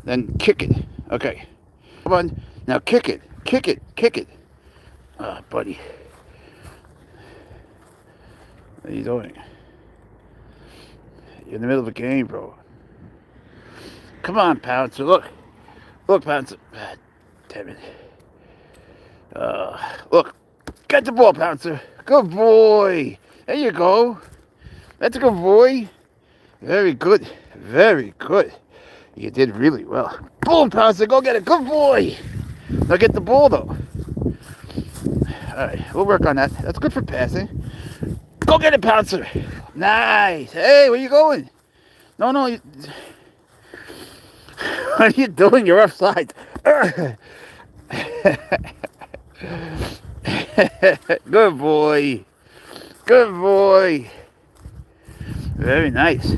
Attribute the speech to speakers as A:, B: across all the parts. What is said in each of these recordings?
A: Then kick it. Okay. Come on. Now kick it. Kick it. Kick it. Buddy. What are you doing? You're in the middle of a game, bro. Come on, Pouncer. Look. Look, Pouncer. Damn it. Look. Get the ball, Pouncer. Good boy. There you go. That's a good boy. Very good. Very good. You did really well. Boom, Pouncer. Go get it. Good boy. Now get the ball, though. All right. We'll work on that. That's good for passing. Go get it, Pouncer. Nice. Hey, where you going? No. What are you doing? You're offside. Good boy. Good boy. Very nice.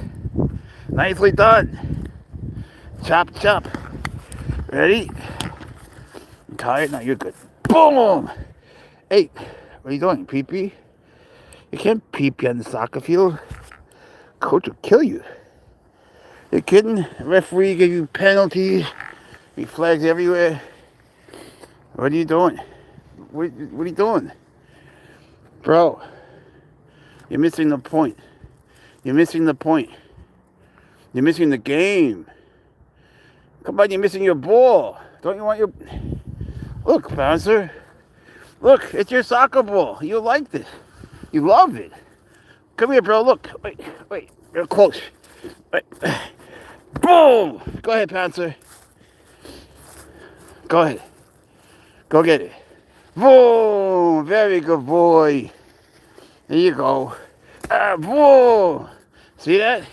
A: Nicely done. Chop, chop. Ready? I'm tired? No, you're good. Boom! Hey, what are you doing? Pee-pee? You can't pee-pee on the soccer field. Coach will kill you. You kidding? The referee give you penalties. He flags everywhere. What are you doing? What are you doing? Bro, you're missing the point. You're missing the point. You're missing the game. Come on, you're missing your ball. Don't you want your... Look, Pouncer. Look, it's your soccer ball. You liked it. You love it. Come here, bro. Look. Wait. You're close. Wait. Boom! Go ahead, Pouncer. Go ahead. Go get it. Boom! Very good boy. There you go. Boom! See that?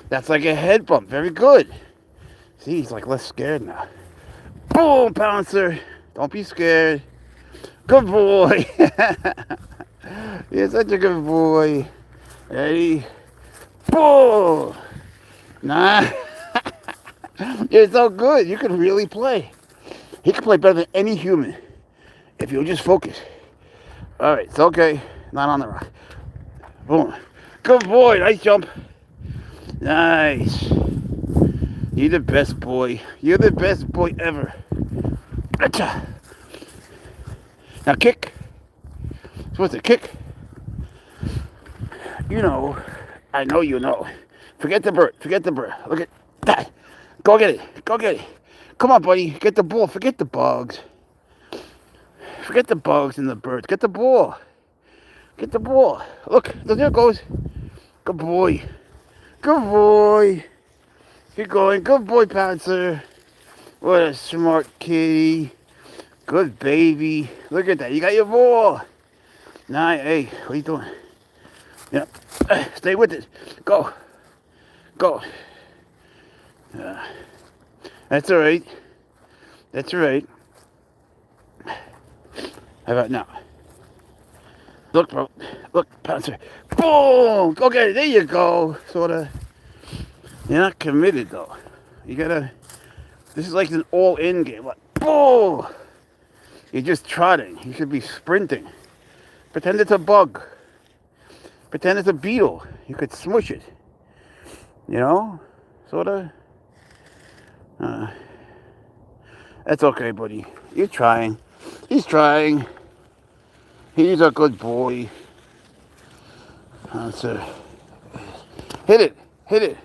A: That's like a head bump. Very good. See, he's like less scared now. Boom, Pouncer. Don't be scared. Good boy. You're such a good boy. Ready? Boom! Nah. You're so good. You can really play. He can play better than any human if you'll just focus. All right, it's okay. Not on the rock. Boom. Good boy. Nice jump. Nice. You're the best boy. You're the best boy ever. Gotcha. Now kick. Supposed to kick. You know. I know you know. Forget the bird. Forget the bird. Look at that. Go get it. Go get it. Come on, buddy. Get the ball. Forget the bugs. Forget the bugs and the birds. Get the ball. Get the ball. Look. There it goes. Good boy. Good boy. Keep going. Good boy, Pouncer. What a smart kitty. Good baby. Look at that. You got your ball. Nah, hey, what are you doing? Yeah. Stay with it. Go. Go. That's all right. That's all right. How about now? Look, bro. Look, Pouncer. Boom! Go get it. There you go. Sort of. You're not committed, though. You gotta... This is like an all-in game. Like, boom! You're just trotting. You should be sprinting. Pretend it's a bug. Pretend it's a beetle. You could smush it. You know? Sort of. That's okay, buddy. You're trying. He's trying. He's a good boy. Hit it. Hit it.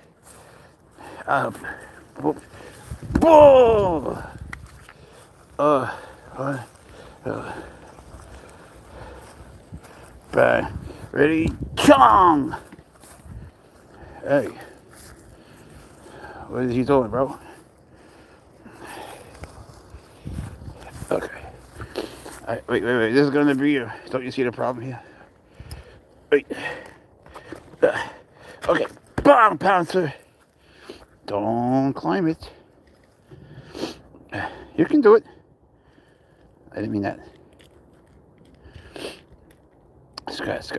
A: Boom! Bang. Ready? Chong! Hey. What is he doing, bro? Okay. Right, wait. This is going to be your... Don't you see the problem here? Wait. Okay. Bang, Pouncer. Don't climb it. You can do it. I didn't mean that. Scratch.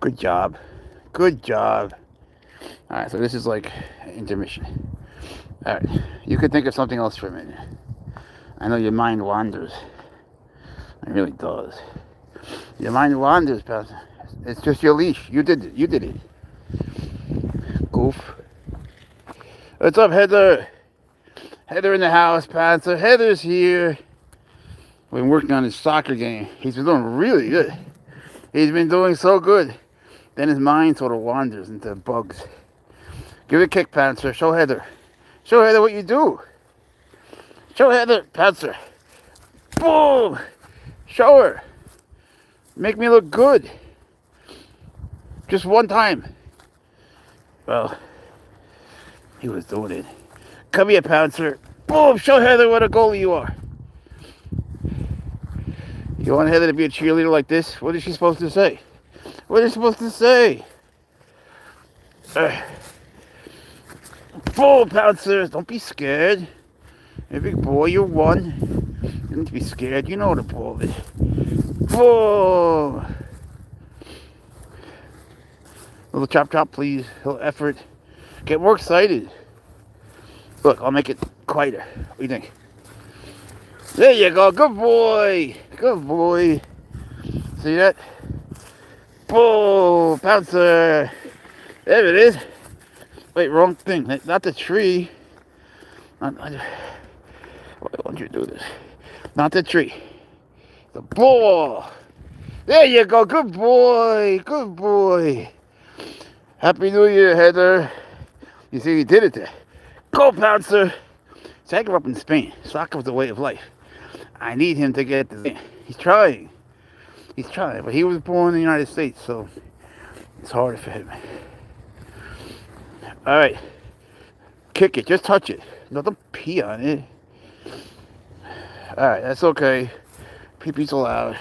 A: Good job. Alright, so this is like intermission. Alright, you could think of something else for a minute. I know your mind wanders. It really does. Your mind wanders, Pastor. It's just your leash. You did it. Goof. What's up, Heather? Heather in the house, Pouncer. Heather's here. We've been working on his soccer game. He's been doing really good. He's been doing so good. Then his mind sort of wanders into bugs. Give it a kick, Pouncer. Show Heather. Show Heather what you do. Show Heather, Pouncer. Boom! Show her. Make me look good. Just one time. Well, he was doing it. Come here, Pouncer. Boom! Show Heather what a goalie you are. You want Heather to be a cheerleader like this? What is she supposed to say? What is she supposed to say? Boom, Pouncer. Don't be scared. You're a big boy. You're one. You don't need to be scared. You know what a ball is. Boom! Little chop chop, please. Little effort. Get more excited. Look, I'll make it quieter. What do you think? There you go. Good boy. Good boy. See that? Boom! Pouncer. There it is. Wait, wrong thing. Not the tree. Why don't you do this? Not the tree. The ball. There you go. Good boy. Good boy. Happy New Year, Heather. You see, you did it there. Go, Pouncer. See, I grew up in Spain. Soccer was the way of life. I need him to get the thing. He's trying. He's trying. But he was born in the United States, so it's harder for him. All right. Kick it. Just touch it. No, don't pee on it. All right. That's okay. Pee-pee's allowed.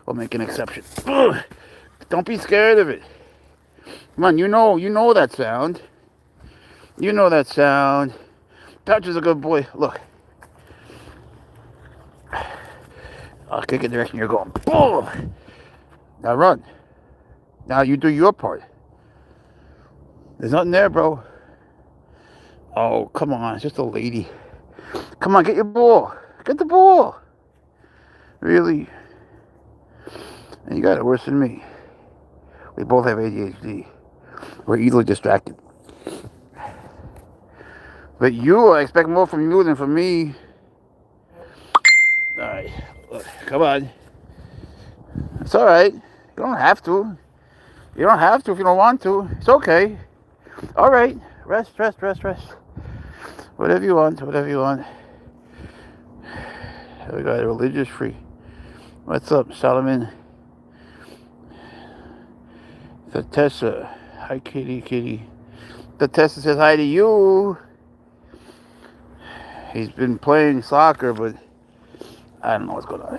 A: We'll make an exception. Ugh. Don't be scared of it. Come on. You know that sound. You know that sound. Pouncer's a good boy. Look. I'll kick it the direction you're going. Boom! Now run. Now you do your part. There's nothing there, bro. Oh, come on. It's just a lady. Come on, get your ball. Get the ball. Really? And you got it worse than me. We both have ADHD. We're easily distracted. But you, I expect more from you than from me. Alright, look, come on. It's alright. You don't have to. You don't have to if you don't want to. It's okay. Alright. Rest. Whatever you want. We got a religious free. What's up, Solomon? The Tessa. Hi, kitty. The Tessa says hi to you. He's been playing soccer, but I don't know what's going on.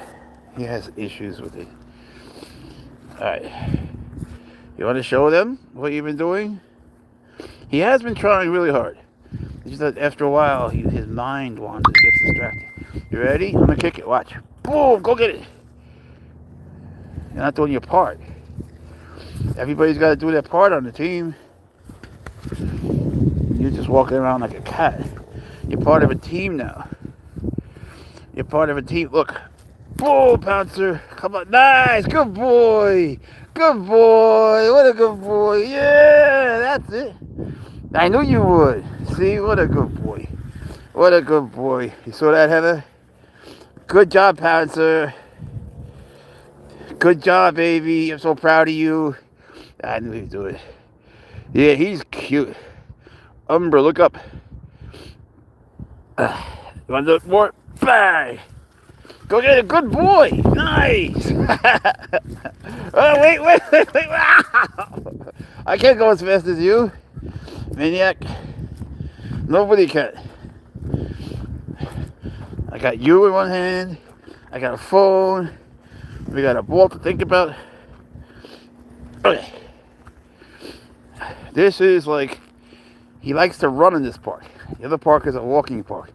A: He has issues with it. Alright. You want to show them what you've been doing? He has been trying really hard. It's just that after a while, his mind wanders, gets distracted. You ready? I'm going to kick it. Watch. Boom! Go get it. You're not doing your part. Everybody's got to do their part on the team. You're just walking around like a cat. You're part of a team now. You're part of a team. Look. Boom, Pouncer. Come on. Nice. Good boy. Good boy. What a good boy. Yeah, that's it. I knew you would. See, what a good boy. What a good boy. You saw that, Heather? Good job, Pouncer. Good job, baby. I'm so proud of you. I knew he'd do it. Yeah, he's cute. Umbra, look up. You want to look more? Bang! Go get it. Good boy. Nice. Oh, wait. I can't go as fast as you. Maniac. Nobody can. I got you in one hand. I got a phone. We got a ball to think about. Okay. This is like, he likes to run in this park. The other park is a walking park.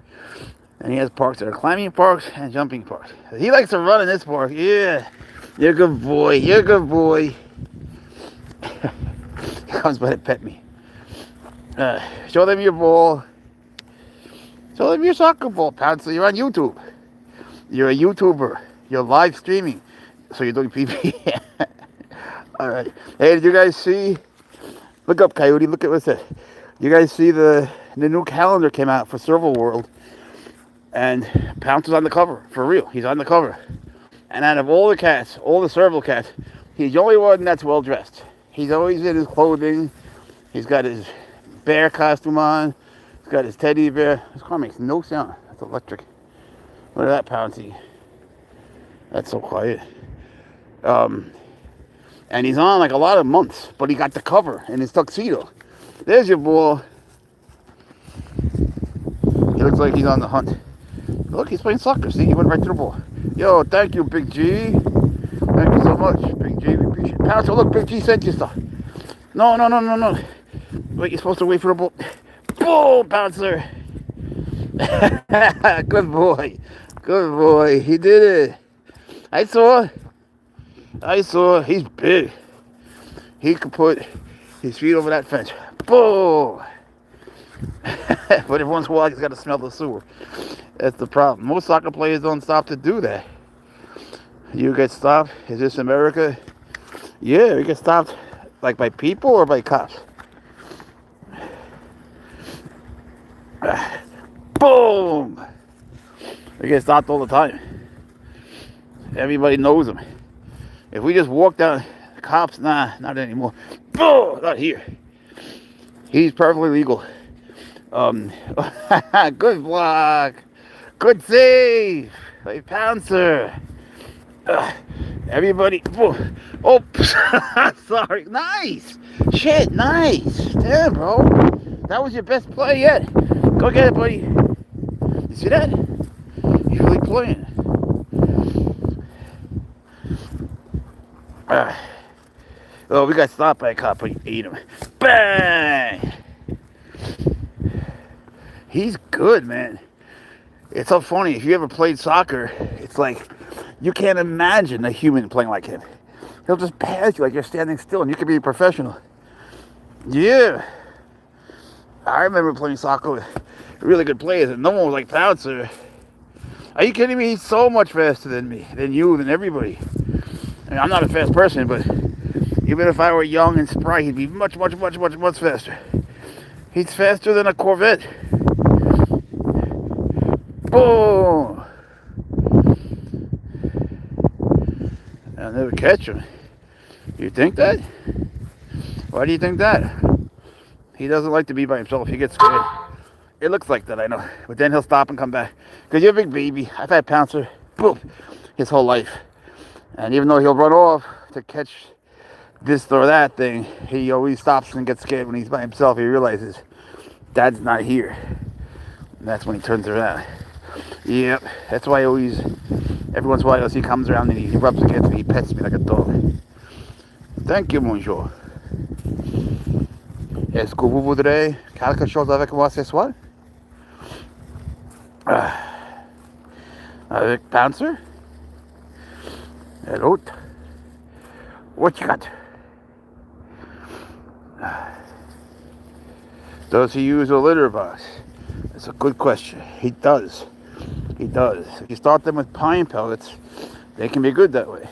A: And he has parks that are climbing parks and jumping parks. He likes to run in this park. Yeah. You're a good boy. He comes by to pet me. Show them your ball. Show them your soccer ball, Pouncer. You're on YouTube. You're a YouTuber. You're live streaming. So you're doing PP. Alright. Hey, did you guys see? Look up, Coyote. Look at what's that. You guys see the new calendar came out for Serval World, and Pouncer's on the cover, for real. He's on the cover. And out of all the cats, all the Serval cats, he's the only one that's well dressed. He's always in his clothing. He's got his bear costume on. He's got his teddy bear. This car makes no sound. That's electric. Look at that, Pouncy. That's so quiet. And he's on like a lot of months, but he got the cover in his tuxedo. There's your ball. He looks like he's on the hunt. Look, he's playing soccer. See, he went right to the ball. Yo, thank you, Big G. Thank you so much, Big G. We appreciate it. Pouncer, look, Big G sent you stuff. No. Wait, you're supposed to wait for the ball. Boom, Pouncer. Good boy. Good boy. He did it. I saw. He's big. He could put his feet over that fence. Boom. But every once in a while, he's got to smell the sewer. That's the problem. Most soccer players don't stop to do that. You get stopped? Is this America? Yeah, we get stopped like by people or by cops. Boom! We get stopped all the time. Everybody knows them. If we just walk down, cops, nah, not anymore. Boom! Not here. He's perfectly legal. Good block. Good save. Hey, Pouncer. Everybody. Oh, sorry. Nice. Shit, nice. Damn, bro. That was your best play yet. Go get it, buddy. You see that? He's really playing. Oh, we got stopped by a cop, but he ate him. Bang! He's good, man. It's so funny. If you ever played soccer, it's like you can't imagine a human playing like him. He'll just pass you like you're standing still, and you could be a professional. Yeah. I remember playing soccer with really good players, and no one was like Pouncer. Are you kidding me? He's so much faster than me, than you, than everybody. I mean, I'm not a fast person, but even if I were young and spry, he'd be much faster. He's faster than a Corvette. Boom! I'll never catch him. You think that? Why do you think that? He doesn't like to be by himself. He gets scared. It looks like that, I know. But then he'll stop and come back. Because you're a big baby. I've had Pouncer, boom, his whole life. And even though he'll run off to catch this or that thing, he always stops and gets scared when he's by himself. He realizes Dad's not here. And that's when he turns around. Yep, that's why I always, every once in a while, he comes around and he rubs against me, he pets me like a dog. Thank you, bonjour. Est-ce que vous voudrez quelque chose avec moi ce soir? Avec Pouncer? Hello? What you got? Does he use a litter box? That's a good question. He does. He does. If you start them with pine pellets, they can be good that way.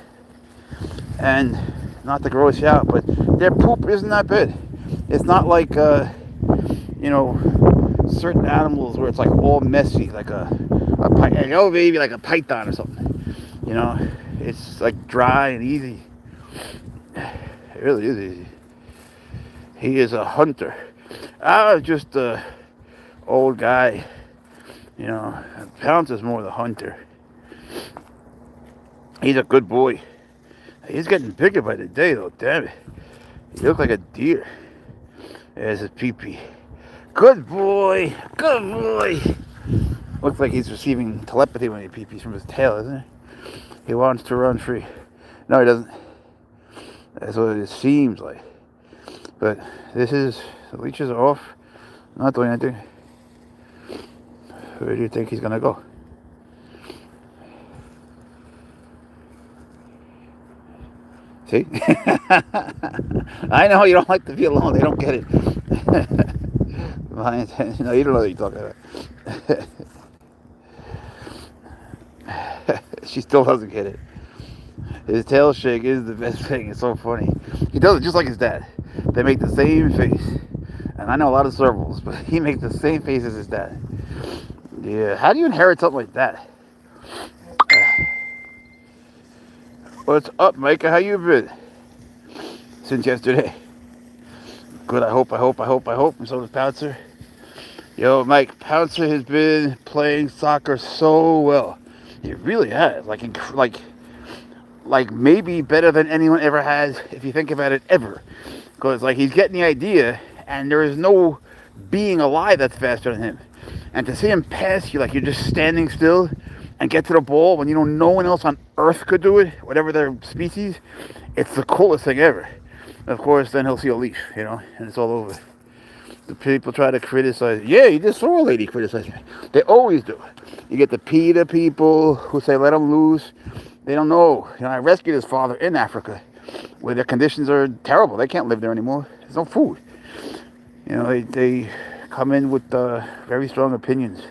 A: And not to gross you out, but their poop isn't that bad. It's not like, certain animals where it's like all messy, like like a python or something. You know, it's like dry and easy. It really is easy. He is a hunter. I was just a old guy. You know, Pouncer's more the hunter. He's a good boy. He's getting bigger by the day, though. Damn it. He looks like a deer. There's his pee-pee. Good boy. Good boy. Looks like he's receiving telepathy when he pee-pees from his tail, isn't it? He wants to run free. No, he doesn't. That's what it seems like. But the leashes are off. Not doing anything. Where do you think he's gonna go? See? I know you don't like to be alone. They don't get it. No, you don't know what you're talking about. She still doesn't get it. His tail shake is the best thing. It's so funny. He does it just like his dad. They make the same face. And I know a lot of servals, but he makes the same face as his dad. Yeah, how do you inherit something like that? What's up, Micah? How you been? Since yesterday. Good, I hope. And so does Pouncer. Yo, Mike, Pouncer has been playing soccer so well. He really has. Like maybe better than anyone ever has, if you think about it, ever. Because, like, he's getting the idea, and there is no being alive that's faster than him. And to see him pass you, like you're just standing still and get to the ball when you know no one else on earth could do it, whatever their species, it's the coolest thing ever. Of course, then he'll see a leaf, and it's all over. The people try to criticize. Yeah, you just saw a lady criticize me. They always do. You get the PETA people who say let him loose. They don't know. I rescued his father in Africa, where their conditions are terrible. They can't live there anymore. There's no food. They come in with very strong opinions.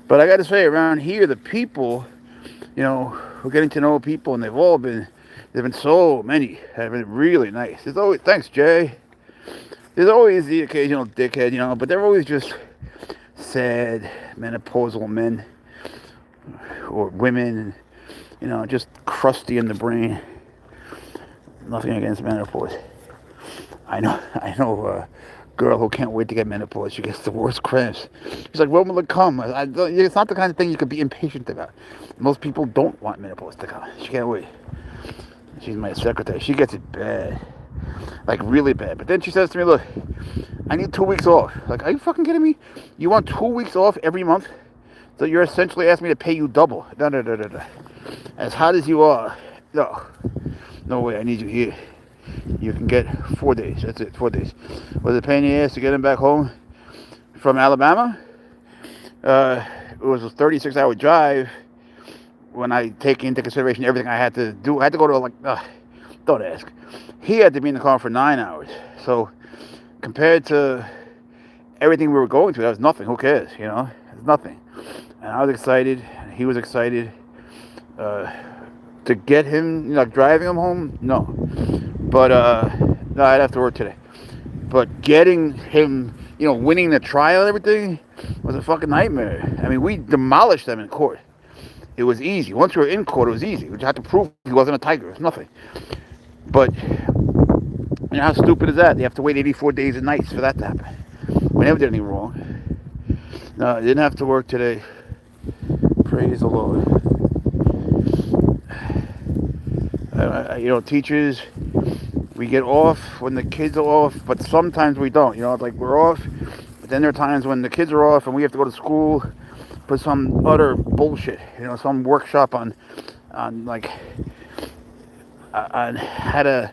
A: But I got to say, around here, the people, we're getting to know people, and there've been so many that have been really nice. There's always, thanks, Jay. There's always the occasional dickhead, but they're always just sad, menopausal men or women, just crusty in the brain. Nothing against menopause. I know a girl who can't wait to get menopause. She gets the worst cramps. She's like, when will it come? It's not the kind of thing you could be impatient about. Most people don't want menopause to come. She can't wait. She's my secretary. She gets it bad. Like, really bad. But then she says to me, look, I need 2 weeks off. Like, are you fucking kidding me? You want 2 weeks off every month? So you're essentially asking me to pay you double. No. As hot as you are, no way, I need you here. You can get 4 days. That's it, 4 days. Was it a pain in the ass to get him back home from Alabama? It was a 36-hour drive when I take into consideration everything I had to do. I had to go to, don't ask. He had to be in the car for 9 hours. So compared to everything we were going through, that was nothing. Who cares, It's nothing. And I was excited, and he was excited. To get him, driving him home, no. But, no, I'd have to work today. But getting him, winning the trial and everything was a fucking nightmare. I mean, we demolished them in court. It was easy. Once we were in court, it was easy. We just had to prove he wasn't a tiger. It was nothing. But, how stupid is that? They have to wait 84 days and nights for that to happen. We never did anything wrong. No, I didn't have to work today. Praise the Lord. Teachers, we get off when the kids are off, but sometimes we don't. Like we're off, but then there are times when the kids are off and we have to go to school for some utter bullshit. Some workshop on how to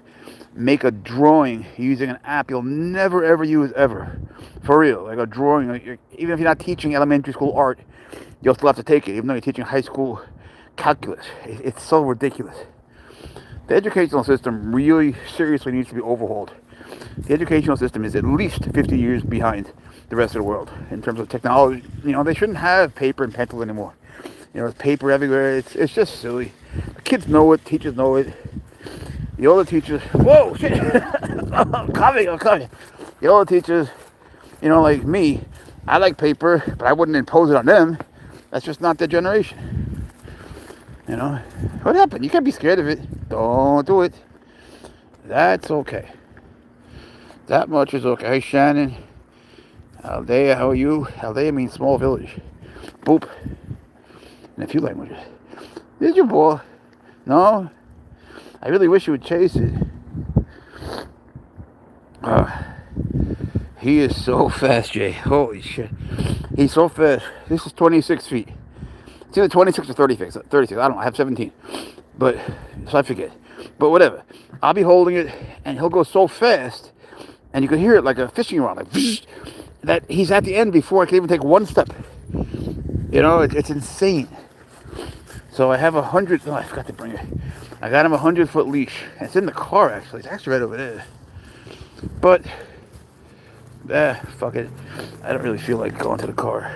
A: make a drawing using an app you'll never ever use ever, for real. Like a drawing, even if you're not teaching elementary school art, you'll still have to take it, even though you're teaching high school calculus. It's so ridiculous. The educational system really seriously needs to be overhauled. The educational system is at least 50 years behind the rest of the world in terms of technology. They shouldn't have paper and pencil anymore. There's paper everywhere. It's just silly. The kids know it. Teachers know it. The older teachers, whoa, shit. I'm coming. The older teachers, like me, I like paper, but I wouldn't impose it on them. That's just not their generation. What happened? You can't be scared of it. Don't do it. That's okay. That much is okay. Hey, Shannon. Aldea, how are you? Aldea means small village. Boop. In a few languages. Did you, boy? No? I really wish you would chase it. He is so fast, Jay. Holy shit. He's so fast. This is 26 feet. It's either 26 or 36. 36. I don't know. I have 17. But, so I forget. But whatever. I'll be holding it, and he'll go so fast, and you can hear it like a fishing rod, like, that he's at the end before I can even take one step. It's insane. So I have 100. Oh, I forgot to bring it. I got him a 100-foot leash. It's in the car, actually. It's actually right over there. But, fuck it. I don't really feel like going to the car.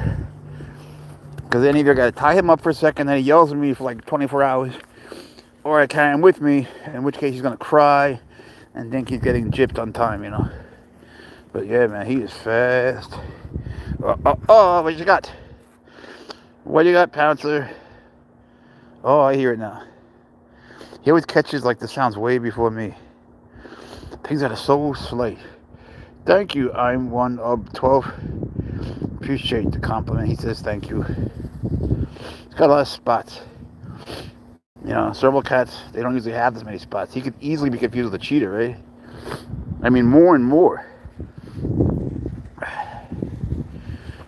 A: Because then either I got to tie him up for a second, then he yells at me for like 24 hours. Or I carry him with me, in which case he's going to cry and think he's getting gypped on time, But yeah, man, he is fast. Oh, what you got? What you got, Pouncer? Oh, I hear it now. He always catches like the sounds way before me. Things that are so slight. Thank you. I'm one of 12. Appreciate the compliment. He says thank you. He's got a lot of spots. You know, serval cats, they don't usually have this many spots. He could easily be confused with a cheetah, right? I mean, more and more.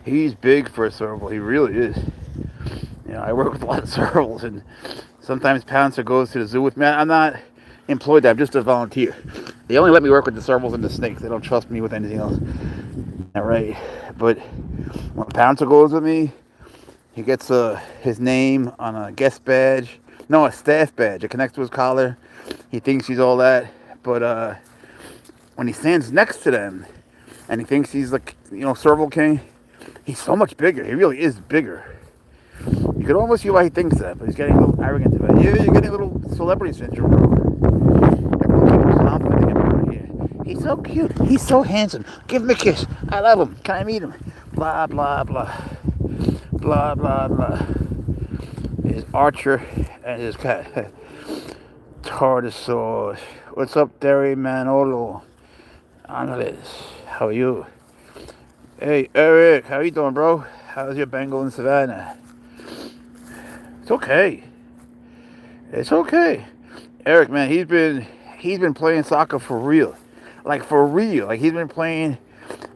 A: He's big for a serval. He really is. You know, I work with a lot of servals, and sometimes Pouncer goes to the zoo with me. I'm not employed there. I'm just a volunteer. They only let me work with the servals and the snakes. They don't trust me with anything else. All right. But when Pouncer goes with me, he gets his name on a guest badge. No, a staff badge. It connects to his collar. He thinks he's all that. But when he stands next to them and he thinks he's like, serval king, he's so much bigger. He really is bigger. You could almost see why he thinks that, but he's getting a little arrogant about it. You're getting a little celebrity syndrome, bro. Everyone keeps complimenting him around here. He's so cute. He's so handsome. Give him a kiss. I love him. Can I meet him? Blah, blah, blah. Blah, blah, blah. His Archer and his cat. Tortosaurus. What's up, Derry Manolo? Andres, how are you? Hey, Eric, how you doing, bro? How's your Bengal in Savannah? It's okay. It's okay. Eric, man, he's been playing soccer for real. Like, for real. Like, he's been playing,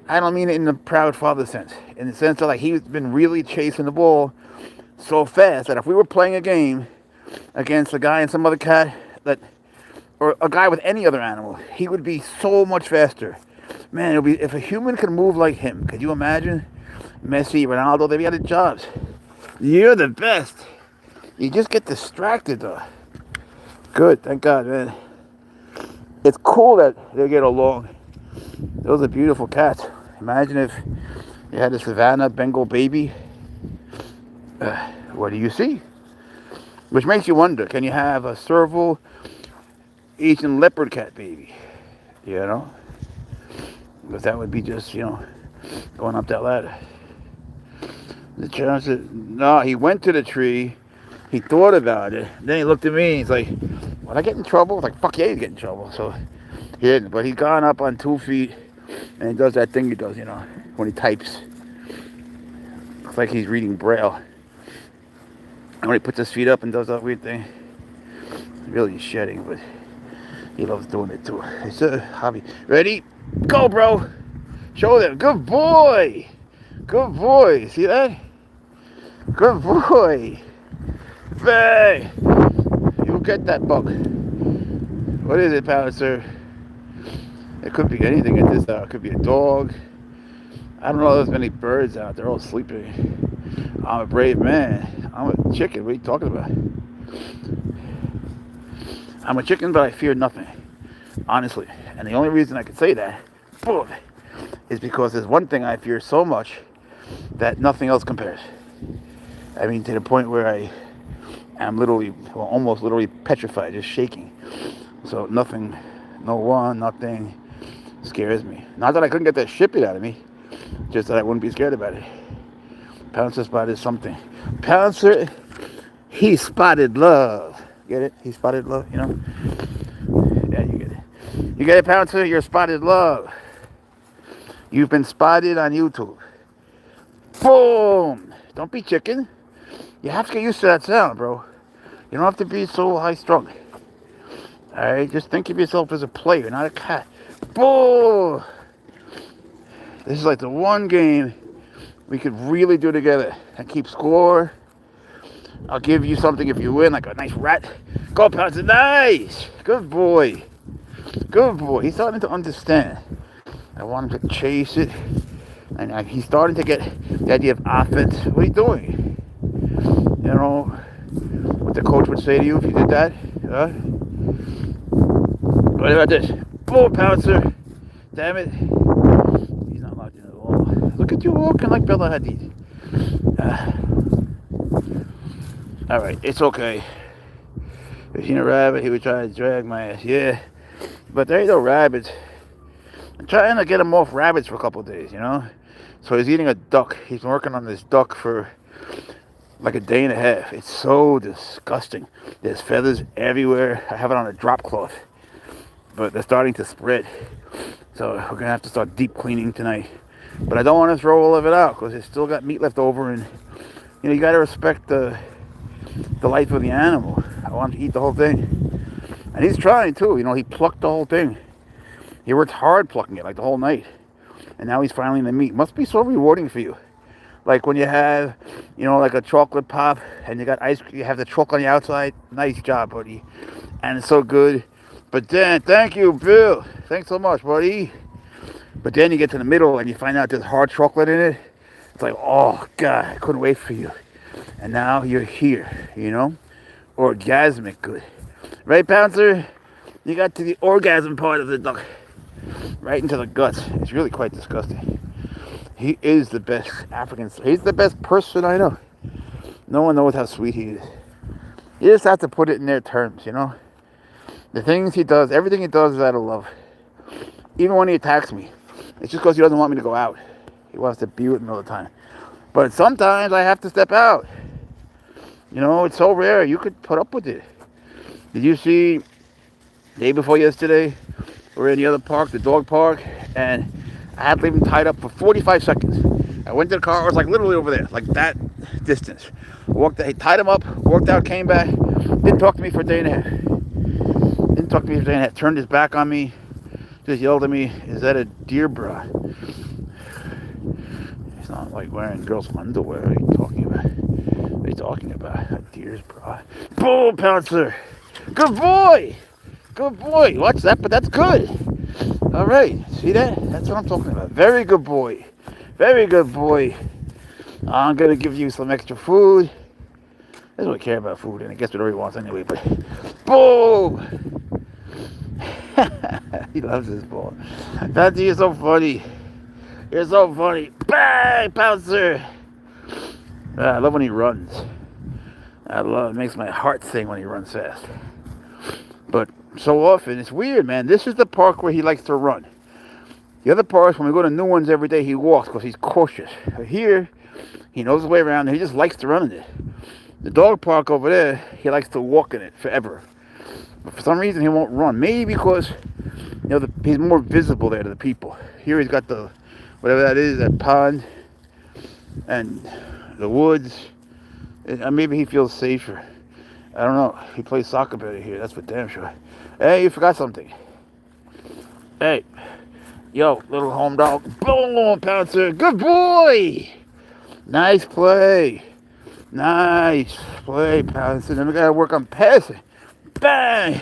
A: I don't mean it in the proud father sense. In the sense that, like, he's been really chasing the ball so fast that if we were playing a game against a guy and some other cat or a guy with any other animal, he would be so much faster. Man, it would be, if a human could move like him, could you imagine? Messi, Ronaldo, they'd be out of jobs. You're the best. You just get distracted, though. Good, thank God, man. It's cool that they get along. Those are beautiful cats. Imagine if you had a Savannah Bengal baby. What do you see? Which makes you wonder, can you have a serval Asian leopard cat baby? You know? Because that would be just, going up that ladder. The chances, no, he went to the tree. He thought about it. Then he looked at me and he's like, would I get in trouble? I was like, fuck yeah, he'd get in trouble. So he didn't. But he's gone up on 2 feet and he does that thing he does, when he types. Looks like he's reading Braille. And when he puts his feet up and does that weird thing, really he's shedding, but he loves doing it too. It's a hobby. Ready? Go, bro. Show them. Good boy. Good boy. See that? Good boy. Hey. You'll get that bug. What is it, Pouncer? It could be anything at this hour. It could be a dog. I don't know if there's many birds out. They're all sleeping. I'm a brave man. I'm a chicken. What are you talking about? I'm a chicken, but I fear nothing. Honestly. And the only reason I can say that, boom, is because there's one thing I fear so much that nothing else compares. I mean, to the point where I am almost literally petrified, just shaking. So nothing scares me. Not that I couldn't get that shit beat out of me, just that I wouldn't be scared about it. Pouncer spotted something. Pouncer, he spotted love. Get it? He spotted love, Yeah, you get it. You get it, Pouncer? You're spotted love. You've been spotted on YouTube. Boom! Don't be chicken. You have to get used to that sound, bro. You don't have to be so high-strung. Alright? Just think of yourself as a player, not a cat. Boom! This is like the one game we could really do together and keep score. I'll give you something if you win, like a nice rat. Go, Pouncer. Nice! Good boy. Good boy. He's starting to understand. I want him to chase it. And he's starting to get the idea of offense. What are you doing? What the coach would say to you if you did that? Huh? What about this? Boom, Pouncer. Damn it. He's not locked in at all. Look at you walking like Bella Hadid. Alright, it's okay. If you seen a rabbit, he would try to drag my ass. Yeah. But there ain't no rabbits trying to get him off rabbits for a couple of days, you know? So he's eating a duck. He's been working on this duck for like a day and a half. It's so disgusting. There's feathers everywhere. I have it on a drop cloth, but they're starting to spread. So we're gonna have to start deep cleaning tonight. But I don't want to throw all of it out because it's still got meat left over, and you know, you gotta respect the life of the animal. I want him to eat the whole thing. And he's trying too, you know, he plucked the whole thing. He worked hard plucking it, like the whole night. And now he's finally in the meat. Must be so rewarding for you. Like when you have, you know, like a chocolate pop and you got ice cream, you have the chocolate on the outside. Nice job, buddy. And it's so good. But then, thank you, Bill. Thanks so much, buddy. But then you get to the middle and you find out there's hard chocolate in it. It's like, oh, God, I couldn't wait for you. And now you're here, you know? Orgasmic good. Right, Pouncer? You got to the orgasm part of the duck. Right into the guts. It's really quite disgusting. He is the best African. He's the best person I know. No one knows how sweet he is. You just have to put it in their terms, you know? The things he does, everything he does is out of love. Even when he attacks me, it's just because he doesn't want me to go out. He wants to be with me all the time. But sometimes I have to step out. You know, it's so rare. You could put up with it. Did you see, day before yesterday, we're in the other park, the dog park, and I had to leave him tied up for 45 seconds. I went to the car, I was like literally over there, like that distance. I tied him up, walked out, came back, didn't talk to me for a day and a half. Turned his back on me, just yelled at me, is that a deer bra? It's not like wearing girls' underwear. What are you talking about? What are you talking about? A deer's bra. Bull, Pouncer! Good boy! Good boy. Watch that, but that's good. All right. See that? That's what I'm talking about. Very good boy. Very good boy. I'm going to give you some extra food. He doesn't really care about food, and I guess whatever he wants anyway, but boom! He loves this ball. Patsy, you're so funny. You're so funny. Bang! Pouncer! I love when he runs. It makes my heart sing when he runs fast. But so often, it's weird, man. This is the park where he likes to run. The other parks, when we go to new ones every day, he walks because he's cautious. But here, he knows his way around, and he just likes to run in it. The dog park over there, he likes to walk in it forever. But for some reason, he won't run. Maybe because, you know, he's more visible there to the people. Here he's got the, whatever that is, that pond, and the woods. And maybe he feels safer. I don't know. He plays soccer better here. That's for damn sure. Hey, you forgot something. Hey. Yo, little home dog. Boom, Pouncer. Good boy. Nice play. Nice play, Pouncer. Then we got to work on passing. Bang.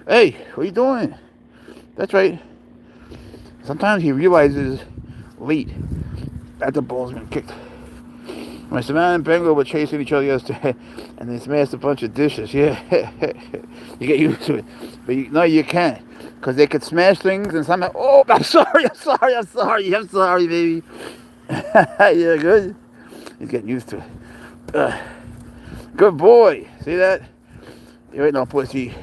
A: Hey, what are you doing? That's right. Sometimes he realizes late that the ball's been kicked. My Savannah and Bengal were chasing each other yesterday, and they smashed a bunch of dishes. Yeah, you get used to it. But no, you can't, because they could smash things, and somehow, oh, I'm sorry, baby. Yeah, good. He's getting used to it. Good boy. See that? You ain't no pussy.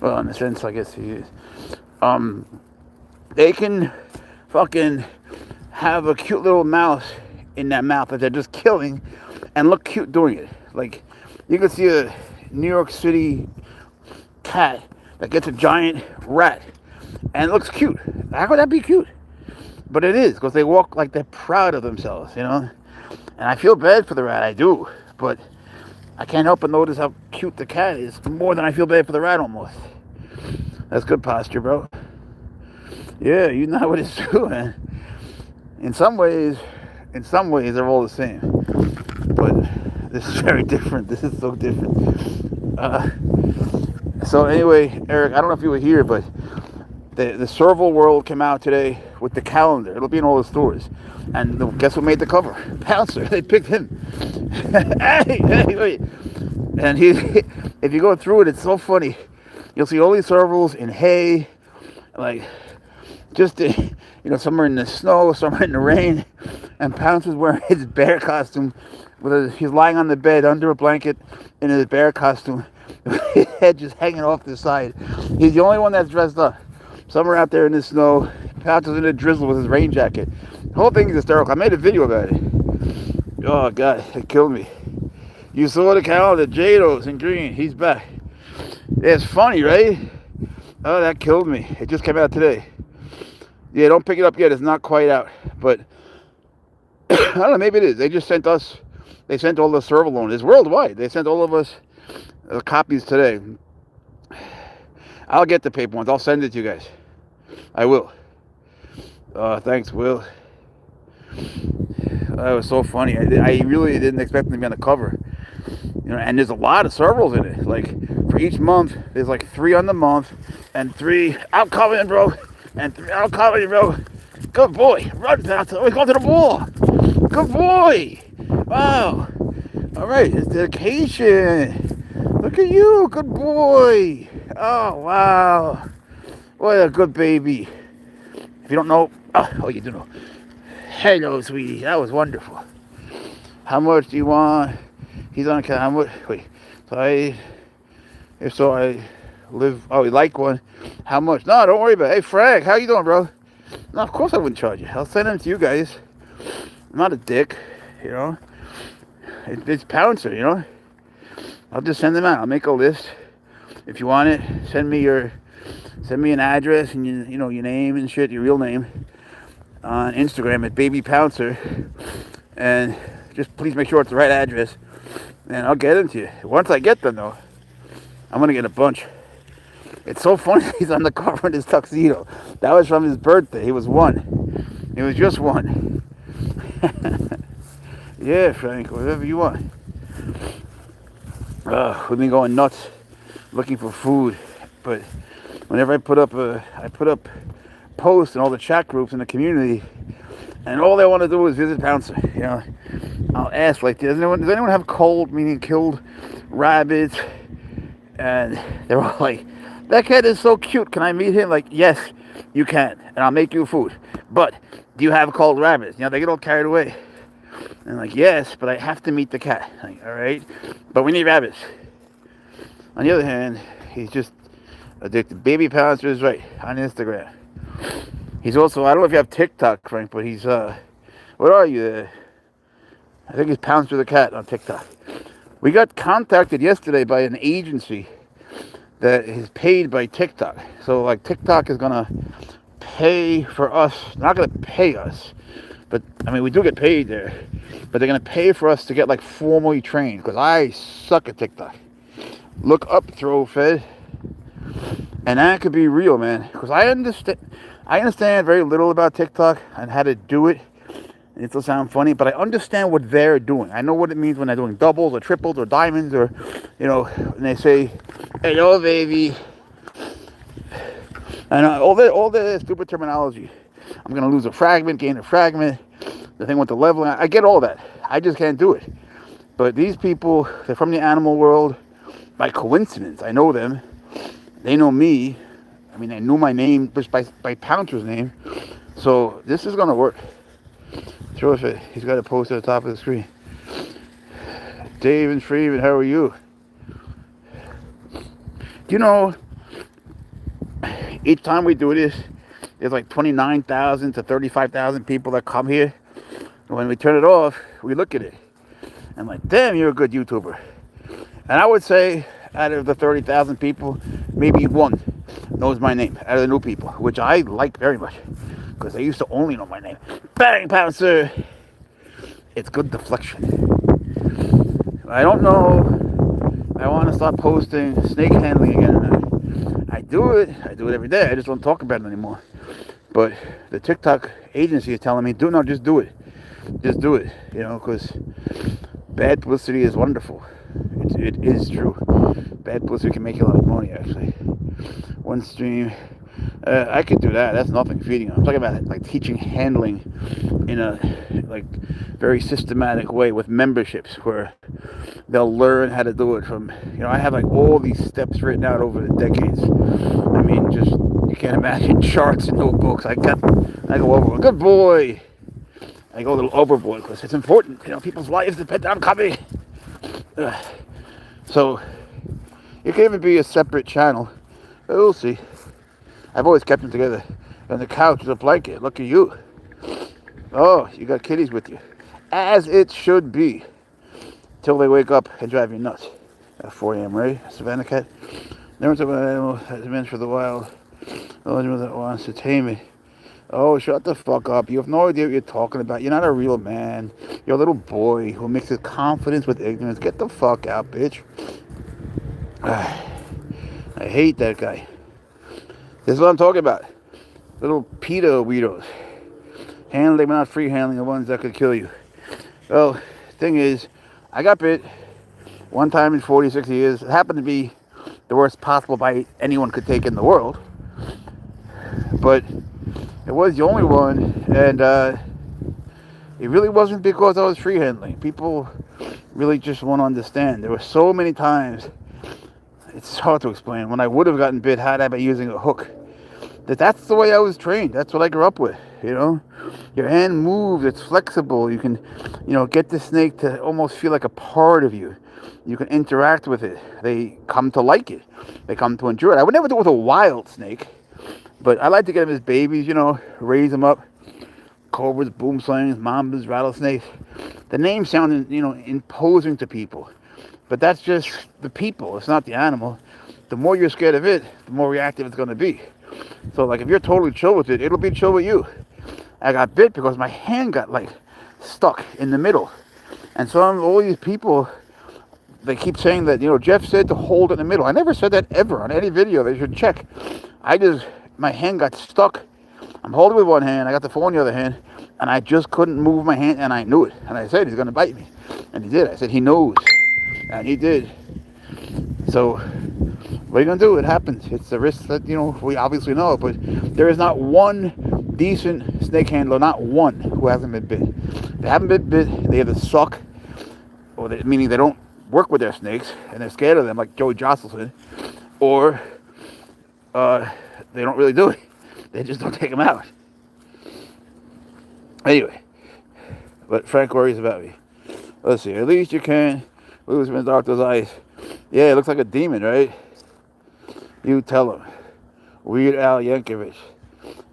A: Well, in a sense, I guess he is. They can fucking have a cute little mouse in that mouth that they're just killing and look cute doing it. Like, you can see a New York City cat that gets a giant rat and it looks cute. How could that be cute? But it is, because they walk like they're proud of themselves, you know? And I feel bad for the rat, I do, but I can't help but notice how cute the cat is, more than I feel bad for the rat almost. That's good posture, bro. Yeah, you know what it's doing, man. In some ways, they're all the same. But this is very different. This is so different. So anyway, Eric, I don't know if you were here, but the Serval World came out today with the calendar. It'll be in all the stores. And guess who made the cover? Pouncer. They picked him. Hey, wait. And if you go through it, it's so funny. You'll see all these servals in hay, like just some are in the snow, some are in the rain, and Pouncer's wearing his bear costume. He's lying on the bed under a blanket in his bear costume, with his head just hanging off the side. He's the only one that's dressed up. Somewhere out there in the snow, Pouncer's in the drizzle with his rain jacket. The whole thing is hysterical. I made a video about it. Oh, God, it killed me. You saw the calendar, Jado's in green. He's back. It's funny, right? Oh, that killed me. It just came out today. Yeah, don't pick it up yet. It's not quite out. But, I don't know, maybe it is. They just sent us, they sent all the serval owners. It's worldwide. They sent all of us copies today. I'll get the paper ones. I'll send it to you guys. I will. Thanks, Will. That was so funny. I really didn't expect them to be on the cover. You know, and there's a lot of servals in it. Like, for each month, there's like 3 on the month, and 3, I'm coming, bro, and 3, I'm coming, bro. Good boy. Run, Pouncer. Let's go to the ball. Good boy. Wow. All right, it's dedication. Look at you. Good boy. Oh, wow. What a good baby. If you don't know, oh, you do know. Hello, sweetie. That was wonderful. How much do you want? He's on account. How much? Wait. So I live. Oh, you like one? How much? No, don't worry about it. Hey, Frank, how you doing, bro? No, of course I wouldn't charge you. I'll send them to you guys. I'm not a dick, you know. It's Pouncer, you know. I'll just send them out. I'll make a list. If you want it, send me an address and you know your name and shit, your real name, on Instagram at Baby Pouncer, and just please make sure it's the right address, and I'll get them to you. Once I get them, though, I'm gonna get a bunch. It's so funny. He's on the cover in his tuxedo. That was from his birthday. He was 1. It was just 1. Yeah, Frank, whatever you want. We've been going nuts looking for food, but whenever I put up posts in all the chat groups in the community, and all they want to do is visit Pouncer. You know, I'll ask, like, does anyone have cold, meaning killed rabbits? And they're all like, that cat is so cute. Can I meet him? Like, yes, you can, and I'll make you food. But do you have cold rabbits? You know, they get all carried away. And like, yes, but I have to meet the cat. Like, all right, but we need rabbits. On the other hand, he's just addicted. Baby Pouncer is right on Instagram. He's also, I don't know if you have TikTok, Frank, but he's, what are you? I think he's Pouncer the Cat on TikTok. We got contacted yesterday by an agency that is paid by TikTok. So, like, TikTok is going to pay for us, not going to pay us, but, I mean, we do get paid there, but they're going to pay for us to get, like, formally trained, because I suck at TikTok. Look up, throw fed. And that could be real, man, because I understand very little about TikTok and how to do it. And it'll sound funny, but I understand what they're doing. I know what it means when they're doing doubles or triples or diamonds, or, you know, when they say, hello, baby. And all the stupid terminology. I'm going to lose a fragment, gain a fragment, the thing with the leveling. I get all that. I just can't do it. But these people, they're from the animal world. By coincidence, I know them. They know me. I mean, they knew my name just by Pouncer's name. So this is going to work. Terrific. He's got a post at the top of the screen. Dave and Freeman, how are you? You know, each time we do this, there's like 29,000 to 35,000 people that come here. And when we turn it off, we look at it. I'm like, damn, you're a good YouTuber. And I would say, out of the 30,000 people, maybe 1 knows my name, out of the new people, which I like very much, because they used to only know my name. Bang, Pouncer! It's good deflection. I don't know. I want to start posting snake handling again. I do it every day. I just don't talk about it anymore. But the TikTok agency is telling me, just do it. Just do it, you know, because bad publicity is wonderful. It is true. Bad publicity can make you a lot of money, actually. One stream, I could do that. That's nothing, feeding. I'm talking about like teaching handling in a like very systematic way with memberships where they'll learn how to do it from, you know, I have like all these steps written out over the decades. I mean, just, you can't imagine charts and notebooks. I go over, good boy. I go a little overboard because it's important. You know, people's lives depend on copy. So, it can even be a separate channel. But we'll see. I've always kept them together. On the couch with a blanket. Look at you. Oh, you got kitties with you. As it should be. Till they wake up and drive you nuts. At 4 a.m., right? Savannah cat. Never took an animal as meant for the wild. The only one that wants to tame it. Oh, shut the fuck up. You have no idea what you're talking about. You're not a real man. You're a little boy who mixes confidence with ignorance. Get the fuck out, bitch. I hate that guy. This is what I'm talking about. Little pedo weirdos. Handling but not free handling the ones that could kill you. Well, thing is, I got bit one time in 46 years. It happened to be the worst possible bite anyone could take in the world. But it was the only one, and it really wasn't because I was free handling. People really just won't understand. There were so many times, it's hard to explain, when I would have gotten bit had I been using a hook. That's the way I was trained. That's what I grew up with, you know. Your hand moves, it's flexible. You can, get the snake to almost feel like a part of you. You can interact with it. They come to like it. They come to enjoy it. I would never do it with a wild snake, but I like to get them as babies, raise them up. Cobras, boom slings, mambas, rattlesnakes. The names sound, imposing to people, but that's just the people. It's not the animal. The more you're scared of it, the more reactive it's going to be. So, like, if you're totally chill with it, it'll be chill with you. I got bit because my hand got, stuck in the middle. And so all these people, they keep saying that, Jeff said to hold it in the middle. I never said that ever on any video. They should check. My hand got stuck. I'm holding with one hand. I got the phone in the other hand. And I just couldn't move my hand, and I knew it. And I said, he's going to bite me. And he did. I said, he knows. And he did. So what are you going to do? It happens. It's a risk that, we obviously know. But there is not one decent snake handler, not one, who hasn't been bit. They haven't been bit. They either suck, meaning they don't work with their snakes, and they're scared of them, like Joey Josselson, or they don't really do it. They just don't take them out. Anyway, but Frank worries about me. Let's see. At least you can't lose him in the doctor's eyes. Yeah, it looks like a demon, right? You tell him. Weird Al Yankovic.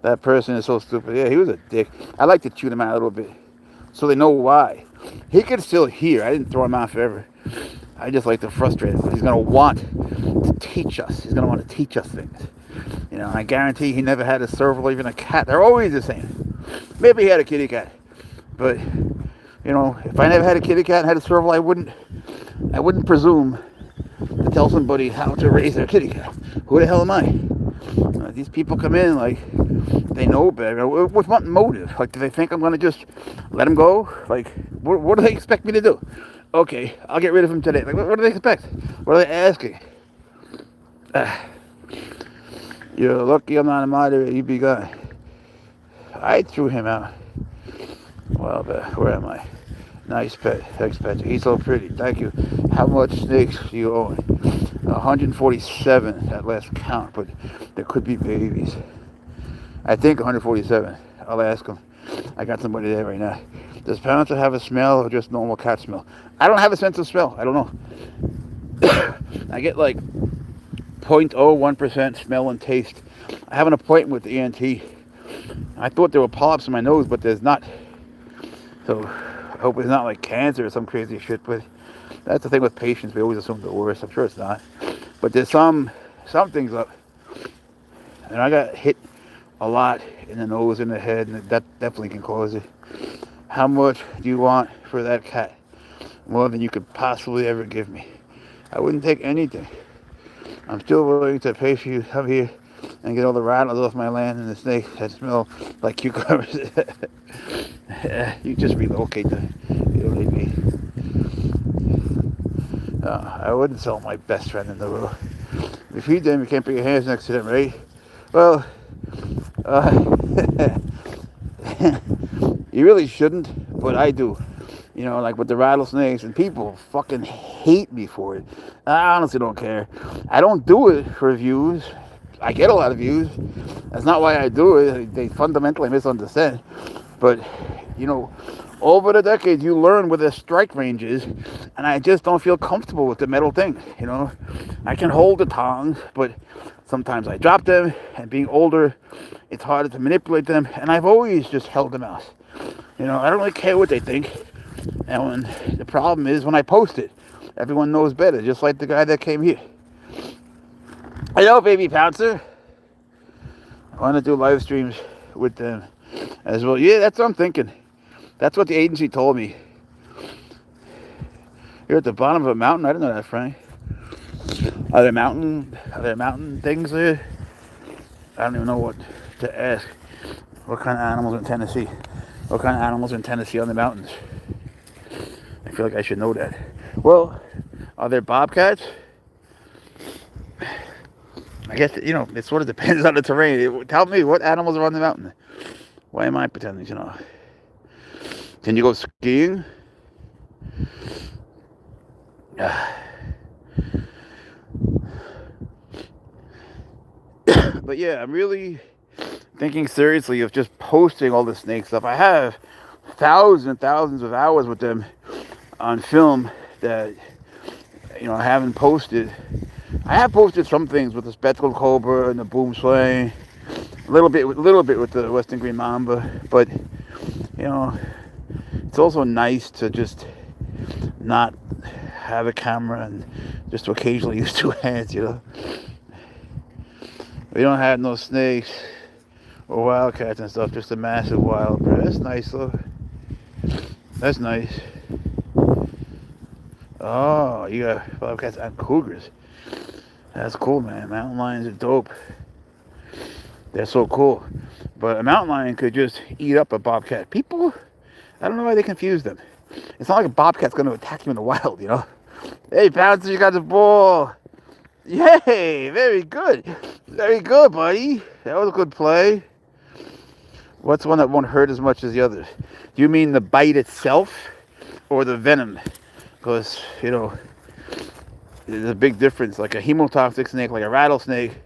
A: That person is so stupid. Yeah, he was a dick. I like to tune him out a little bit, so they know why. He can still hear. I didn't throw him out forever. I just like to frustrate him. He's going to want to teach us. He's going to want to teach us things. I guarantee he never had a serval or even a cat. They're always the same. Maybe he had a kitty cat. But, if I never had a kitty cat and had a serval, I wouldn't presume to tell somebody how to raise their kitty cat. Who the hell am I? These people come in like they know better. With what motive? Like, do they think I'm going to just let him go? Like, what do they expect me to do? Okay, I'll get rid of him today. Like, what do they expect? What are they asking? You're lucky I'm not a moderator. You'd be gone. I threw him out. Well, where am I? Nice pet. Thanks, Patrick. He's so pretty. Thank you. How much snakes do you own? 147 at last count, but there could be babies. I think 147. I'll ask him. I got somebody there right now. Does Pouncer have a smell or just normal cat smell? I don't have a sense of smell. I don't know. I get like 0.01% smell and taste. I have an appointment with the ENT. I thought there were polyps in my nose, but there's not. So I hope it's not like cancer or some crazy shit. But that's the thing with patients. We always assume the worst. I'm sure it's not. But there's some things up. And I got hit a lot in the nose and the head, and that definitely can cause it. How much do you want for that cat? More than you could possibly ever give me. I wouldn't take anything. I'm still willing to pay for you to come here and get all the rattlers off my land and the snakes that smell like cucumbers. You just relocate them. You don't need me. I wouldn't sell my best friend in the world. If you feed them, you can't put your hands next to them, right? Well, you really shouldn't, but I do. Like with the rattlesnakes, and people fucking hate me for it. I honestly don't care. I don't do it for views. I get a lot of views. That's not why I do it. They fundamentally misunderstand. But, over the decades, you learn where the strike range is, and I just don't feel comfortable with the metal thing, I can hold the tongs, but Sometimes I drop them, and being older, it's harder to manipulate them, and I've always just held them out. I don't really care what they think. And the problem is when I post it, everyone knows better, just like the guy that came here. Hello, baby Pouncer. I want to do live streams with them as well. Yeah, that's what I'm thinking. That's what the agency told me. You're at the bottom of a mountain? I didn't know that, Frank. Are there mountain things there? I don't even know what to ask. What kind of animals in Tennessee? What kind of animals in Tennessee on the mountains? I feel like I should know that. Well, are there bobcats? I guess, it sort of depends on the terrain. Tell me, what animals are on the mountain? Why am I pretending to know? Can you go skiing? But yeah, I'm really thinking seriously of just posting all the snake stuff. I have thousands and thousands of hours with them on film that I haven't posted. I have posted some things with the spectacled cobra and the boom slang, a little bit with the western green mamba, but it's also nice to just not have a camera and just to occasionally use two hands. We don't have no snakes or wildcats and stuff, just a massive wild bird. That's nice though. That's nice. Oh, you got wildcats and cougars. That's cool, man. Mountain lions are dope. They're so cool. But a mountain lion could just eat up a bobcat. People, I don't know why they confuse them. It's not like a bobcat's going to attack you in the wild, Hey, Pouncer, you got the ball. Yay, very good. Very good, buddy. That was a good play. What's one that won't hurt as much as the others? Do you mean the bite itself or the venom? Because, there's a big difference. Like a hemotoxic snake, like a rattlesnake,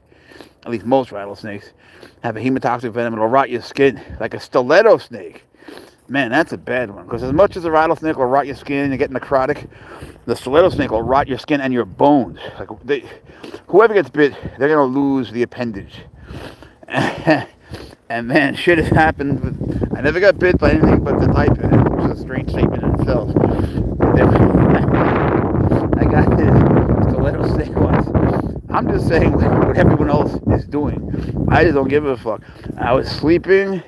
A: at least most rattlesnakes, have a hemotoxic venom. It'll rot your skin. Like a stiletto snake. Man, that's a bad one. Because as much as a rattlesnake will rot your skin and get necrotic, the stiletto snake will rot your skin and your bones. Like whoever gets bit, they're going to lose the appendage. And man, shit has happened. I never got bit by anything but the type, which is a strange statement in itself. I got this stiletto snake once. I'm just saying what everyone else is doing. I just don't give a fuck. I was sleeping.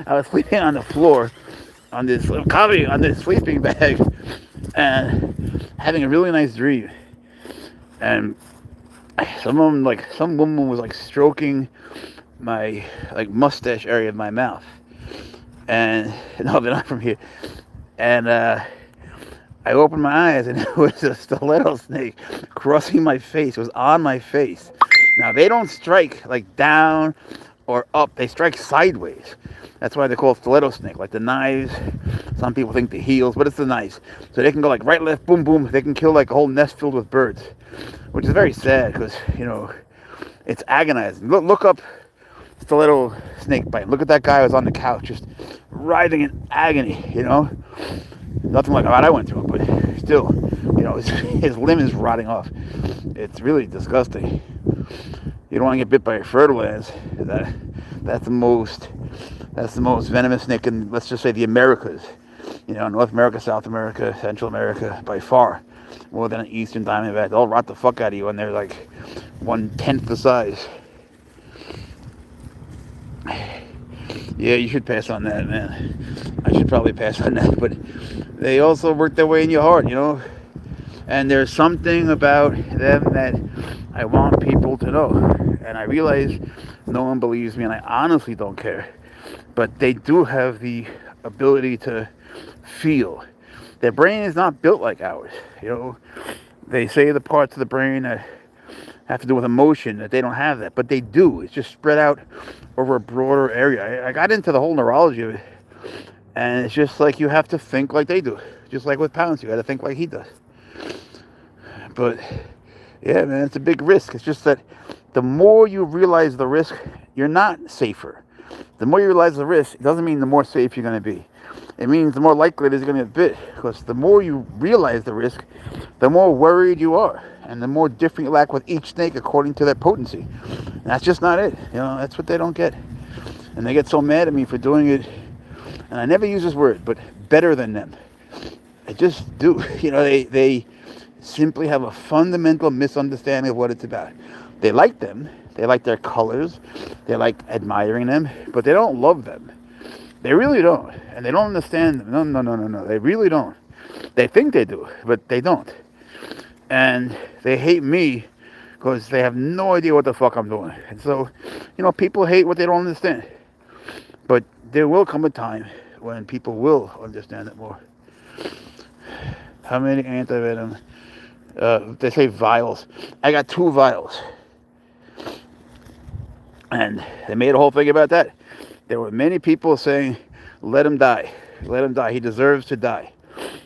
A: I was sleeping on the floor on this sleeping bag and having a really nice dream. And some woman was stroking my mustache area of my mouth. And no, they're not from here. And I opened my eyes and it was a stiletto snake crossing my face. It was on my face. Now they don't strike down or up. They strike sideways. That's why they're called stiletto snake. Like the knives, some people think the heels, but it's the knives. So they can go right, left, boom, boom. They can kill a whole nest filled with birds, which is very sad because, it's agonizing. Look up stiletto snake bite. Look at that guy who was on the couch just writhing in agony, Nothing like what I went through, but still, his limb is rotting off. It's really disgusting. You don't want to get bit by a fertile ants. That's the most venomous snake in, let's just say, the Americas. North America, South America, Central America, by far. More than an eastern diamondback. They'll rot the fuck out of you when they're 1/10 the size. Yeah, you should pass on that, man. I should probably pass on that, but they also work their way in your heart, And there's something about them that I want people to know. And I realize no one believes me, and I honestly don't care. But they do have the ability to feel. Their brain is not built like ours. They say the parts of the brain that have to do with emotion, that they don't have that. But they do. It's just spread out over a broader area. I got into the whole neurology of it. And it's just you have to think like they do. Just like with Pouncer, you got to think like he does. But, yeah, man, it's a big risk. It's just that the more you realize the risk, you're not safer. The more you realize the risk, it doesn't mean the more safe you're going to be. It means the more likely it is you're going to get bit. Because the more you realize the risk, the more worried you are, and the more different you act with each snake according to their potency. And that's just not it. That's what they don't get. And they get so mad at me for doing it, and I never use this word, but better than them. I just do. They simply have a fundamental misunderstanding of what it's about. They like them. They like their colors. They like admiring them, but they don't love them. They really don't. And they don't understand them. No. They really don't. They think they do, but they don't. And they hate me because they have no idea what the fuck I'm doing. And so, people hate what they don't understand. But there will come a time when people will understand it more. How many antivenom? They say vials. I got 2 vials. And they made a whole thing about that. There were many people saying, let him die. Let him die. He deserves to die.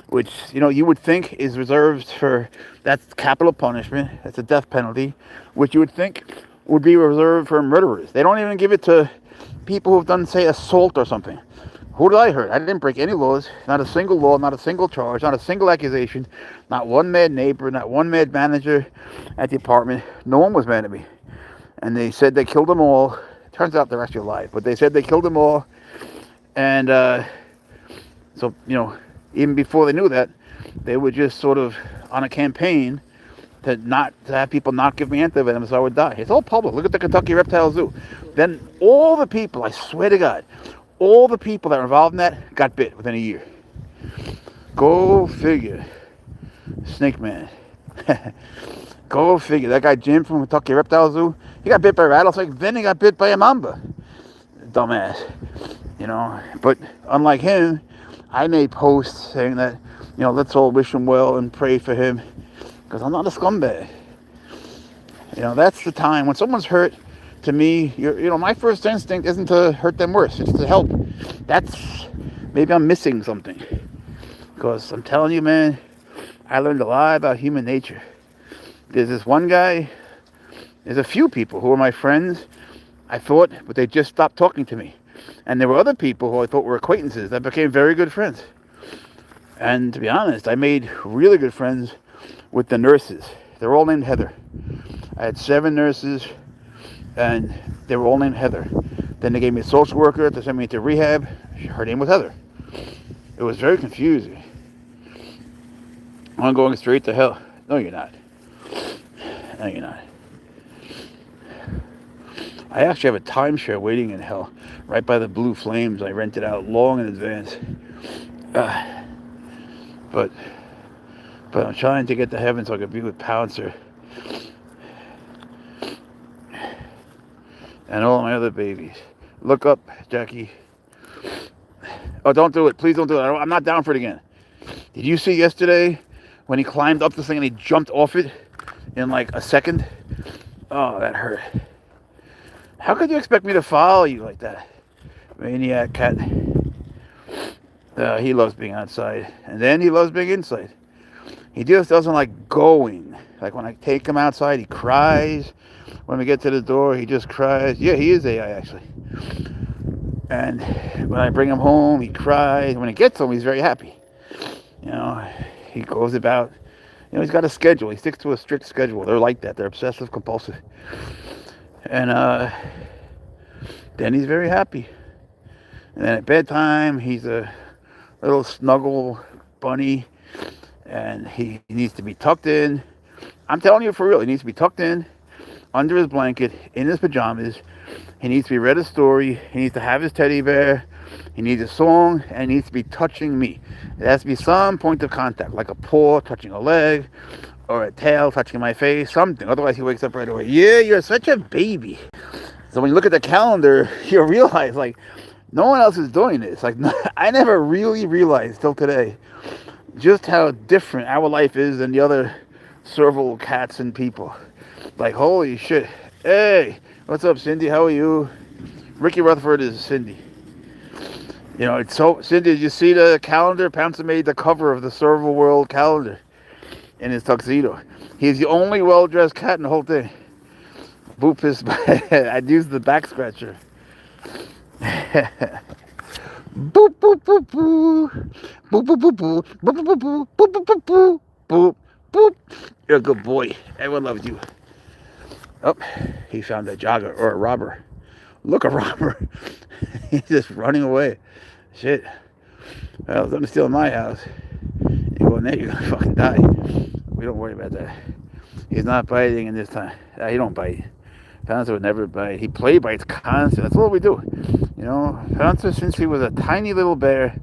A: Which, you would think is reserved for, that's capital punishment. That's a death penalty. Which you would think would be reserved for murderers. They don't even give it to people who've done, say, assault or something. Who did I hurt? I didn't break any laws. Not a single law, not a single charge, not a single accusation. Not one mad neighbor, not one mad manager at the apartment. No one was mad at me. And they said they killed them all. Turns out they're actually alive. But they said they killed them all. And so, even before they knew that, they were just sort of on a campaign to have people not give me antivenom so I would die. It's all public. Look at the Kentucky Reptile Zoo. Then all the people, I swear to God, all the people that were involved in that got bit within a year. Go figure. Snake man. Go figure. That guy Jim from Kentucky Reptile Zoo, he got bit by a rattlesnake, then he got bit by a mamba. Dumbass. But unlike him, I made posts saying that, let's all wish him well and pray for him, because I'm not a scumbag. That's the time when someone's hurt. To me, my first instinct isn't to hurt them worse. It's to help. Maybe I'm missing something. Because I'm telling you, man, I learned a lot about human nature. There's this one guy, there's a few people who are my friends, I thought, but they just stopped talking to me. And there were other people who I thought were acquaintances that became very good friends. And to be honest, I made really good friends with the nurses. They're all named Heather. I had 7 nurses, and they were all named Heather. Then they gave me a social worker to send me to rehab. Her name was Heather. It was very confusing. I'm going straight to hell. No, you're not. No, you're not. I actually have a timeshare waiting in hell, right by the Blue Flames. I rented out long in advance. But I'm trying to get to heaven so I can be with Pouncer and all my other babies. Look up, Jackie. Oh, don't do it. Please don't do it. I'm not down for it again. Did you see yesterday when he climbed up this thing and he jumped off it in like a second? Oh, that hurt. How could you expect me to follow you like that? Maniac cat. He loves being outside. And then he loves being inside. He just doesn't like going. Like when I take him outside, he cries. When we get to the door, he just cries. Yeah, he is AI actually. And when I bring him home, he cries. When he gets home, he's very happy. He goes about, he's got a schedule. He sticks to a strict schedule. They're like that. They're obsessive compulsive. And then he's very happy. And then at bedtime, he's a little snuggle bunny. And he needs to be tucked in. I'm telling you for real, he needs to be tucked in, under his blanket, in his pajamas. He needs to be read a story. He needs to have his teddy bear. He needs a song, and he needs to be touching me. There has to be some point of contact, like a paw touching a leg, or a tail touching my face, something. Otherwise, he wakes up right away. Yeah, you're such a baby. So when you look at the calendar, you'll realize, like, no one else is doing this. Like, I never really realized till today just how different our life is than the other serval cats and people. Like, holy shit. Hey, what's up, Cindy? How are you? Ricky Rutherford is Cindy. It's so... Cindy, did you see the calendar? Pouncer made the cover of the Serval World calendar in his tuxedo. He's the only well-dressed cat in the whole thing. Boop his... I'd use the back scratcher. Boop, boop, boop, boop. Boop, boop, boop, boop. Boop, boop, boop, boop, boop, boop, boop. Boop, Boop. You're a good boy. Everyone loves you. Oh, he found a jogger or a robber. Look, a robber. He's just running away. Shit. Well, don't steal in my house. You go in there, you're gonna fucking die. We don't worry about that. He's not biting in this time. He don't bite. Pouncer would never bite. He play bites constantly. That's all we do. You know, Pouncer, since he was a tiny little bear,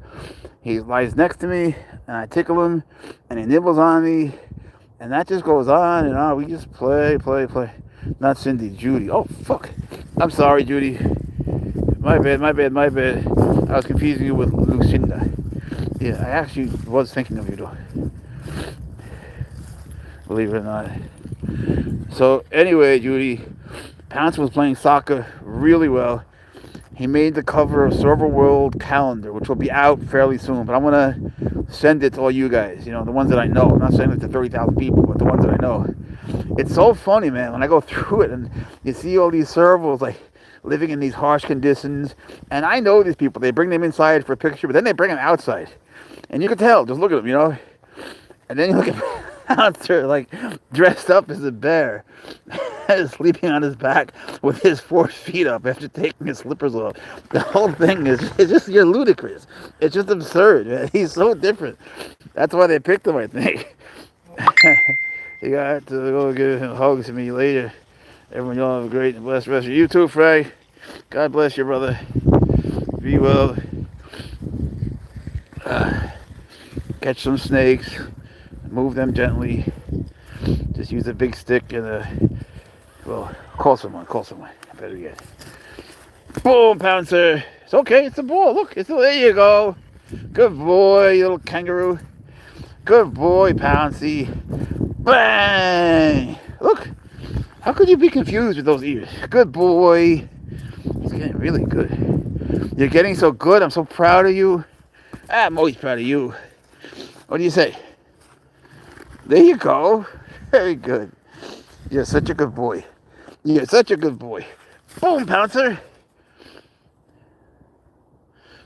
A: he lies next to me, and I tickle him, and he nibbles on me, and that just goes on and on. We just play. Not Cindy, Judy. Oh, fuck. I'm sorry, Judy. My bad. I was confusing you with Lucinda. Yeah, I actually was thinking of you, though. Believe it or not. So, anyway, Judy, Pouncer was playing soccer really well. He made the cover of Serval World calendar, which will be out fairly soon. But I'm going to send it to all you guys, you know, the ones that I know. I'm not sending it to 30,000 people, but the ones that I know. It's so funny, man, when I go through it and you see all these servals, like, living in these harsh conditions. And I know these people. They bring them inside for a picture, but then they bring them outside. And you can tell. Just look at them, you know. And then you look at Pouncer, like, dressed up as a bear, sleeping on his back with his 4 feet up after taking his slippers off. The whole thing is just, you're ludicrous. It's just absurd, man. He's so different. That's why they picked him, I think. You got to go give him hugs to me later. Everyone, y'all have a great and blessed rest of you too, Frank. God bless you, brother. Be well. Catch some snakes. Move them gently. Just use a big stick and well, call someone. I better get. Boom, Pouncer. It's okay. It's a ball. Look, there you go. Good boy, you little kangaroo. Good boy, Pouncy. Bang! Look. How could you be confused with those ears? Good boy. He's getting really good. You're getting so good. I'm so proud of you. I'm always proud of you. What do you say? There you go. Very good. You're such a good boy. You're such a good boy. Boom, Pouncer.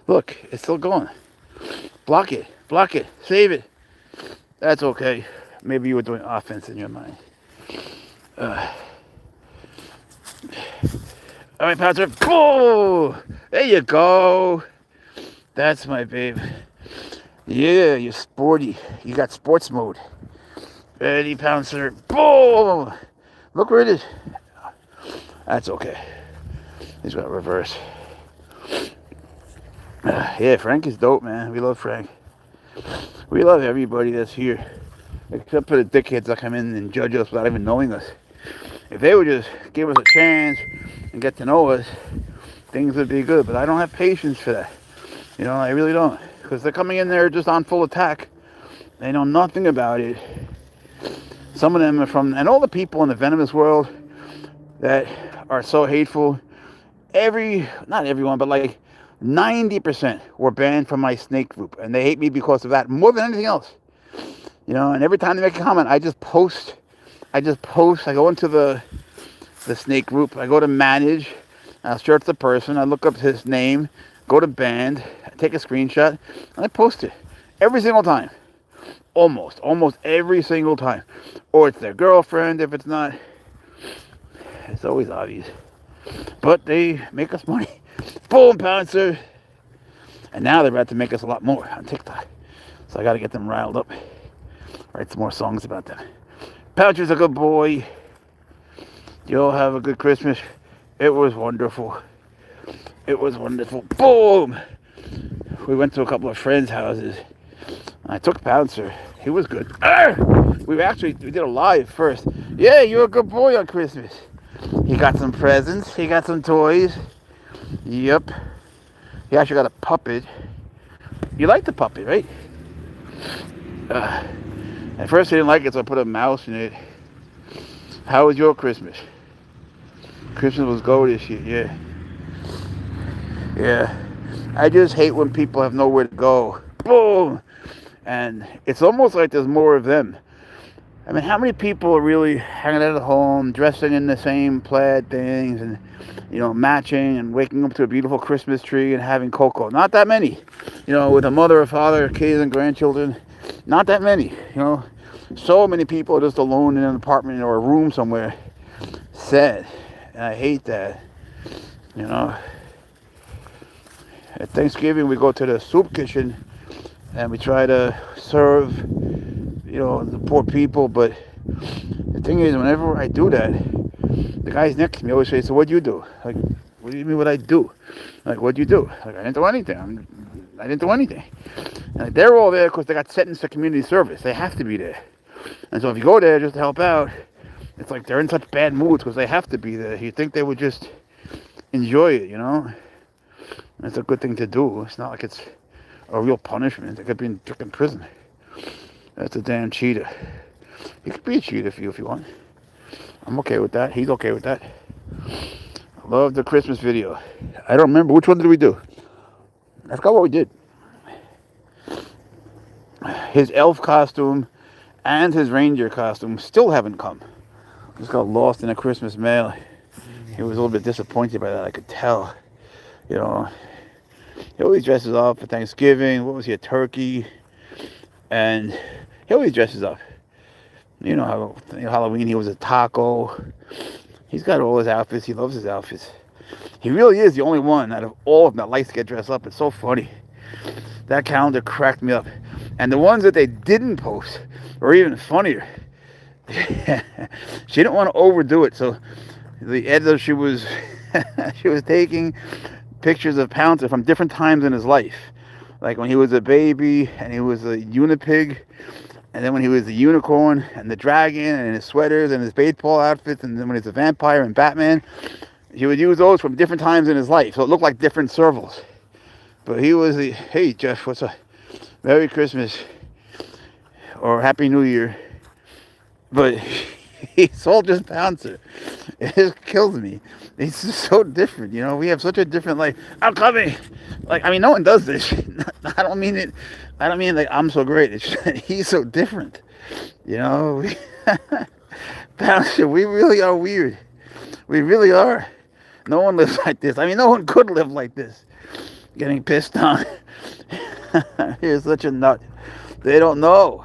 A: Look, it's still going. Block it. Save it. That's okay. Maybe you were doing offense in your mind. All right, Pouncer. Oh, there you go. That's my babe. Yeah, you're sporty. You got sports mode. Ready, Pouncer. Boom! Look where it is. That's okay. He's got reverse. Yeah, Frank is dope, man. We love Frank. We love everybody that's here. Except for the dickheads that come in and judge us without even knowing us. If they would just give us a chance and get to know us, things would be good. But I don't have patience for that. You know, I really don't. Because they're coming in there just on full attack. They know nothing about it. Some of them are from, and all the people in the venomous world that are so hateful, not everyone, but like 90% were banned from my snake group. And they hate me because of that more than anything else. You know, and every time they make a comment, I just post. I go into the snake group. I go to manage. I'll search the person. I look up his name. Go to band. I take a screenshot. And I post it. Every single time. Almost every single time. Or it's their girlfriend if it's not. It's always obvious. But they make us money. Boom, Pouncer. And now they're about to make us a lot more on TikTok. So I got to get them riled up. Write some more songs about them. Pouncer's a good boy. You all have a good Christmas. It was wonderful. Boom! We went to a couple of friends' houses. I took Pouncer. He was good. We did a live first. Yeah, you're a good boy on Christmas. He got some presents. He got some toys. Yep. He actually got a puppet. You like the puppet, right? At first he didn't like it, so I put a mouse in it. How was your Christmas? Christmas was go this year, yeah. I just hate when people have nowhere to go. Boom! And it's almost like there's more of them. I mean, how many people are really hanging out at home, dressing in the same plaid things, and, you know, matching and waking up to a beautiful Christmas tree and having cocoa? Not that many. You know, with a mother, a father, kids, and grandchildren. Not that many, you know. So many people are just alone in an apartment or a room somewhere, sad. And I hate that. You know, at Thanksgiving we go to the soup kitchen and we try to serve, the poor people. But the thing is, whenever I do that, the guys next to me always say, "So what do you do?" Like, what do you mean what I do? Like, what do you do? Like, I didn't do anything. I didn't do anything. And they're all there because they got sentenced to community service. They have to be there. And so if you go there just to help out, it's like they're in such bad moods because they have to be there. You think they would just enjoy it, It's a good thing to do. It's not like it's a real punishment. They could be in freaking prison. That's a damn cheater. He could be a cheater for you if you want. I'm okay with that. He's okay with that. I love the Christmas video. I don't remember. Which one did we do? I forgot what we did. His elf costume and his reindeer costume still haven't come. Just got lost in a Christmas mail. He was a little bit disappointed by that, I could tell. He always dresses up for Thanksgiving. What was he, a turkey? And he always dresses up. How Halloween he was a taco. He's got all his outfits. He loves his outfits. He really is the only one out of all of them that likes to get dressed up. It's so funny. That calendar cracked me up. And the ones that they didn't post were even funnier. She didn't want to overdo it, so the editor, she was taking pictures of Pouncer from different times in his life. Like when he was a baby and he was a unipig, and then when he was the unicorn and the dragon and his sweaters and his baseball outfits, and then when he's a vampire and Batman. He would use those from different times in his life, so it looked like different servals. But he was hey Jeff, what's up? Merry Christmas or Happy New Year. But he's all just Pouncer. It just kills me. He's just so different, We have such a different life. I'm coming. No one does this. I don't mean it. I don't mean like I'm so great. It's just, he's so different, Pouncer, we really are weird. We really are. No one lives like this. No one could live like this. Getting pissed on. He's such a nut. They don't know.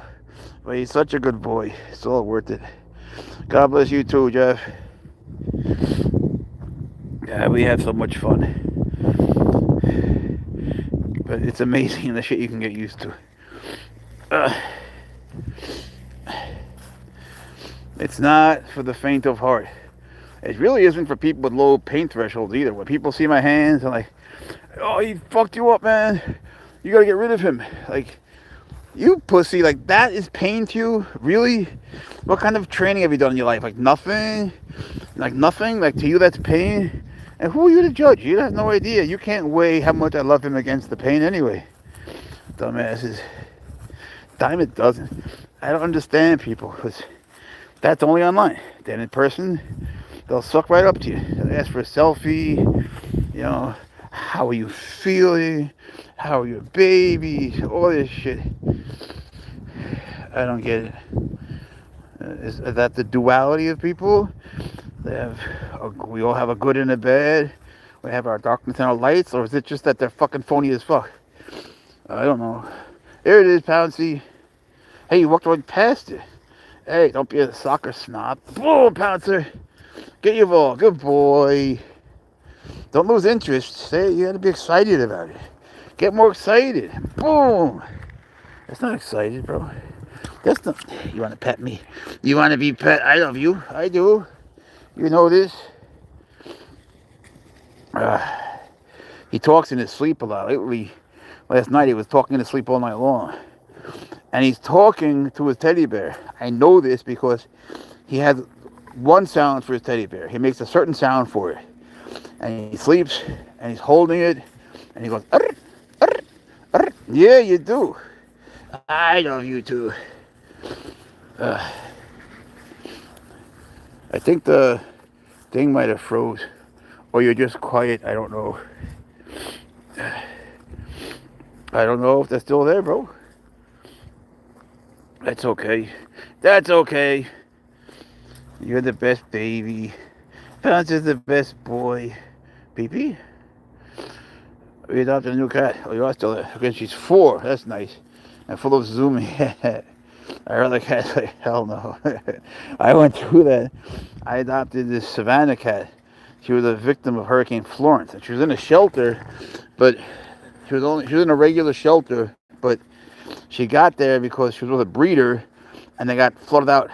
A: But he's such a good boy. It's all worth it. God bless you too, Jeff. Yeah, we have so much fun. But it's amazing the shit you can get used to. It's not for the faint of heart. It really isn't for people with low pain thresholds either. When people see my hands, they're like, "Oh, he fucked you up, man. You gotta get rid of him." Like, you pussy, like that is pain to you? Really? What kind of training have you done in your life? Like nothing? Like nothing? Like to you that's pain? And who are you to judge? You have no idea. You can't weigh how much I love him against the pain anyway. Dumbasses. Damn, it doesn't. I don't understand people, because that's only online. Then in person, they'll suck right up to you. They'll ask for a selfie. How are you feeling? How are your babies? All this shit. I don't get it. Is that the duality of people? We all have a good and a bad. We have our darkness and our lights, or is it just that they're fucking phony as fuck? I don't know. There it is, Pouncy. Hey, you walked right past it. Hey, don't be a soccer snob. Boom, Pouncer. Get your ball. Good boy. Don't lose interest. You gotta be excited about it. Get more excited. Boom. That's not excited, bro. That's not. You want to pet me? You want to be pet? I love you. I do. You know this. He talks in his sleep a lot. Lately, last night he was talking in his sleep all night long. And he's talking to his teddy bear. I know this because he has one sound for his teddy bear. He makes a certain sound for it. And he sleeps, and he's holding it, and he goes, arr, arr, arr. Yeah, you do. I love you too. I think the thing might have froze, or you're just quiet. I don't know. I don't know if they're still there, bro. That's okay. That's okay. You're the best baby. Pouncer's the best boy. Pee-pee? We adopted a new cat. Oh, you are still there. Okay, she's 4. That's nice. And full of zooming. I rather cat. Like, hell no. I went through that. I adopted this Savannah cat. She was a victim of Hurricane Florence, and she was in a shelter, but she was in a regular shelter, but she got there because she was with a breeder, and they got flooded out,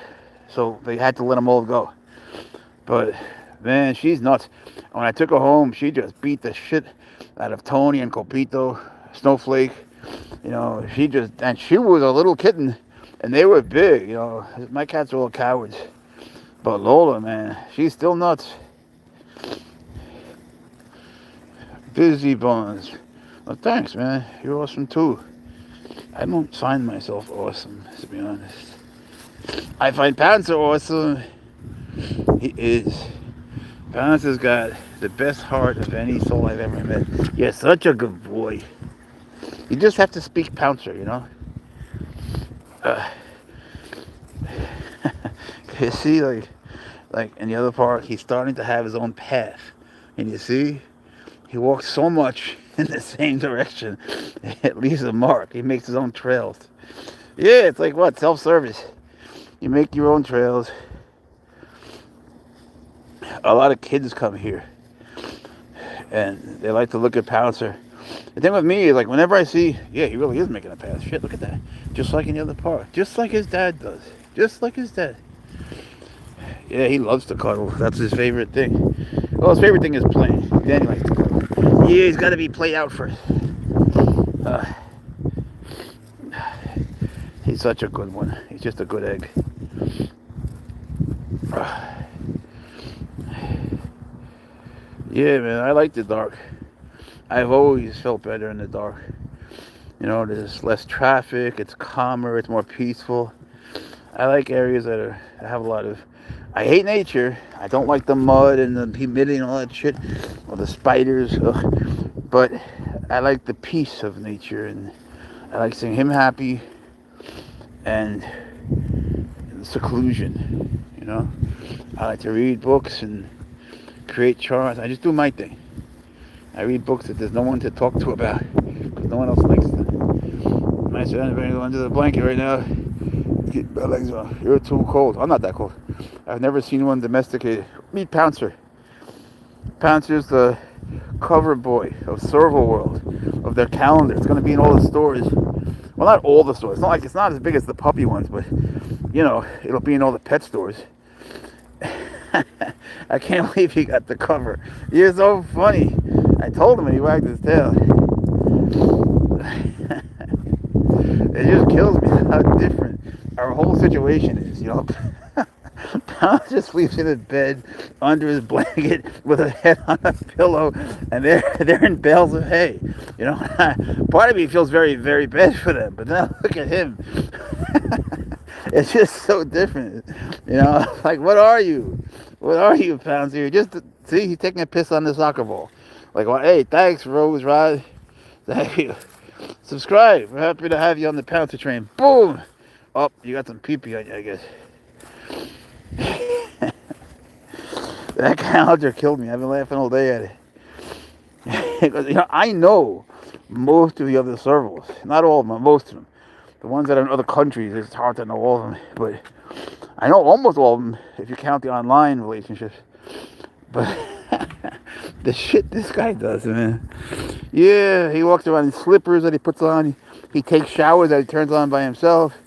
A: so they had to let them all go. But man, she's nuts. When I took her home, she just beat the shit out of Tony and Copito, Snowflake. And she was a little kitten, and they were big. My cats are all cowards. But Lola, man, she's still nuts. Busy Bones. Well, thanks, man. You're awesome too. I don't find myself awesome, to be honest. I find Pouncer awesome. He is. Pouncer's got the best heart of any soul I've ever met. You're such a good boy. You just have to speak Pouncer, You see, like in the other part, he's starting to have his own path. And you see, he walks so much in the same direction. It leaves a mark. He makes his own trails. Yeah, it's like what? Self-service. You make your own trails. A lot of kids come here, and they like to look at Pouncer. The thing with me is, like, whenever I see, yeah, he really is making a path. Shit, look at that. Just like in the other park. Just like his dad does. Just like his dad. Yeah, he loves to cuddle. That's his favorite thing. Well, his favorite thing is playing. Then he likes to cuddle. Yeah, he's got to be played out first. He's such a good one. He's just a good egg. Yeah, man, I like the dark. I've always felt better in the dark. There's less traffic, it's calmer, it's more peaceful. I like areas that have a lot of... I hate nature. I don't like the mud and the humidity and all that shit. Or the spiders. Ugh. But I like the peace of nature, and I like seeing him happy and the seclusion, I like to read books and create charts. I just do my thing. I read books that there's no one to talk to about because no one else likes them. I said, I'm going to go under the blanket right now. Keep my legs on. You're too cold. I'm not that cold. I've never seen one domesticated. Meet Pouncer. Pouncer's the cover boy of Serval World, of their calendar. It's going to be in all the stores. Well, not all the stores. It's not as big as the puppy ones, but it'll be in all the pet stores. I can't believe he got the cover. You're so funny. I told him and he wagged his tail. It just kills me how different our whole situation is, Pouncer sleeps in his bed under his blanket with his head on a pillow, and they're in bales of hay. Part of me feels very, very bad for them, but now look at him. It's just so different, Like, what are you? What are you, Pouncer? See, he's taking a piss on the soccer ball. Like, well, hey, thanks, Rose Rod. Thank you. Subscribe. We're happy to have you on the Pouncer train. Boom. Oh, you got some pee-pee on you, I guess. That calendar killed me. I've been laughing all day at it. Because, I know most of the other servals. Not all of them, but most of them. The ones that are in other countries, it's hard to know all of them. But I know almost all of them if you count the online relationships. But the shit this guy does, man. Yeah, he walks around in slippers that he puts on. He takes showers that he turns on by himself.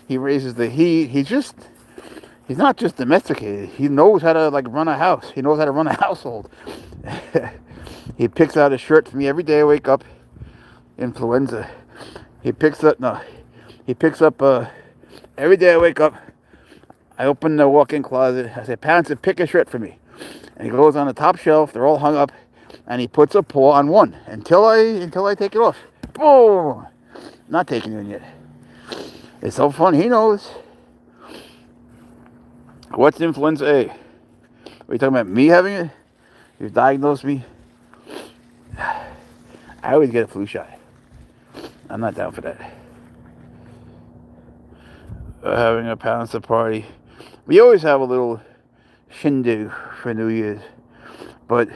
A: He raises the heat. He's not just domesticated. He knows how to run a house. He knows how to run a household. He picks out a shirt for me every day I wake up. Influenza. He picks up every day I wake up. I open the walk-in closet. I say, Pouncer, pick a shirt for me. And he goes on the top shelf. They're all hung up. And he puts a paw on one until I take it off. Boom! Not taking it in yet. It's so fun. He knows. What's influenza A? Are you talking about me having it? You diagnosed me? I always get a flu shot. I'm not down for that. Having a Pouncer party. We always have a little shindig for New Year's. But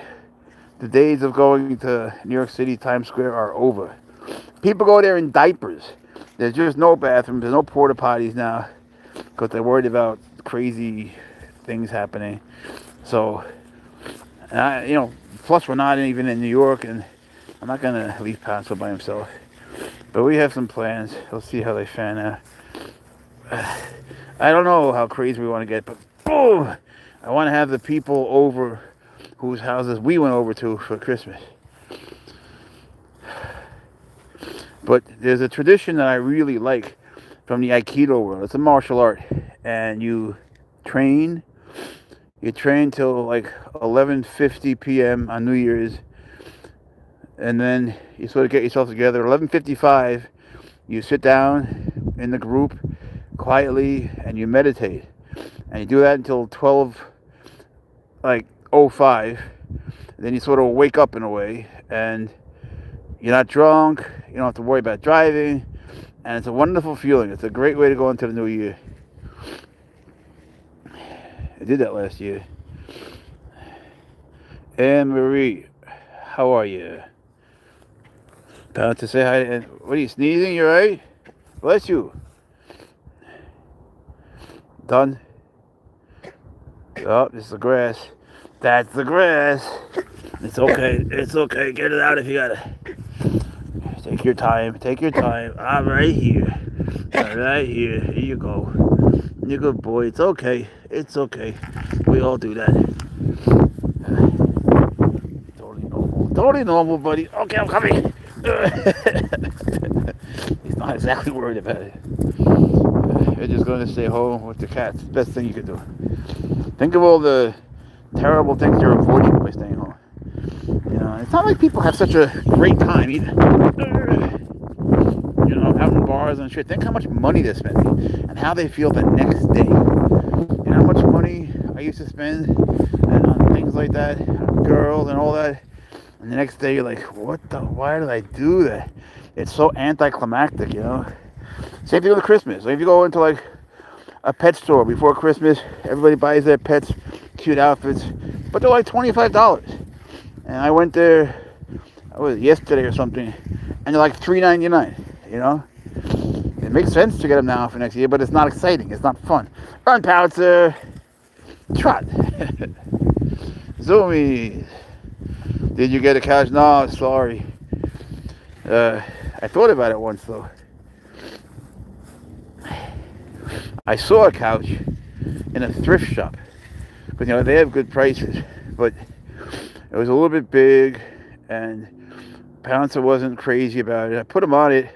A: the days of going to New York City, Times Square are over. People go there in diapers. There's just no bathrooms. There's no porta potties now. because they're worried about crazy things happening. So, plus we're not even in New York, and I'm not gonna leave Pouncer by himself. But we have some plans. We'll see how they fan out. I don't know how crazy we want to get, but boom! I want to have the people over whose houses we went over to for Christmas. But there's a tradition that I really like from the Aikido world. It's a martial art, and you train till like 11:50 p.m. on New Year's, and then you sort of get yourself together. 11:55, you sit down in the group quietly and you meditate, and you do that until 12:05. Then you sort of wake up in a way, and you're not drunk. You don't have to worry about driving, and it's a wonderful feeling. It's a great way to go into the new year. I did that last year. Anne Marie, how are you? About to say hi. What are you sneezing? You alright? Bless you. Done. Oh, this is the grass. That's the grass. It's okay. It's okay. Get it out if you gotta. Take your time. Take your time. I'm right here. Right here. Here you go. You're a good boy. It's okay. It's okay. We all do that. Totally normal. Totally normal, buddy. Okay, I'm coming. He's not exactly worried about it. You're just going to stay home with the cats. Best thing you could do. Think of all the terrible things you're avoiding by staying home. It's not like people have such a great time either. Out in bars and shit. Think how much money they're spending and how they feel the next day. How much money I used to spend on things like that, girls and all that. And the next day you're like, why did I do that? It's so anticlimactic, Same thing with Christmas. Like if you go into like a pet store before Christmas, everybody buys their pets cute outfits, but they're like $25. And I went there, yesterday or something, and they're like $3.99, It makes sense to get them now for next year, but it's not exciting. It's not fun. Run, Pouncer. Trot. Zoomies. Did you get a couch? No, sorry. I thought about it once, though. I saw a couch in a thrift shop. Because, they have good prices. But it was a little bit big, and Pouncer wasn't crazy about it. I put him on it,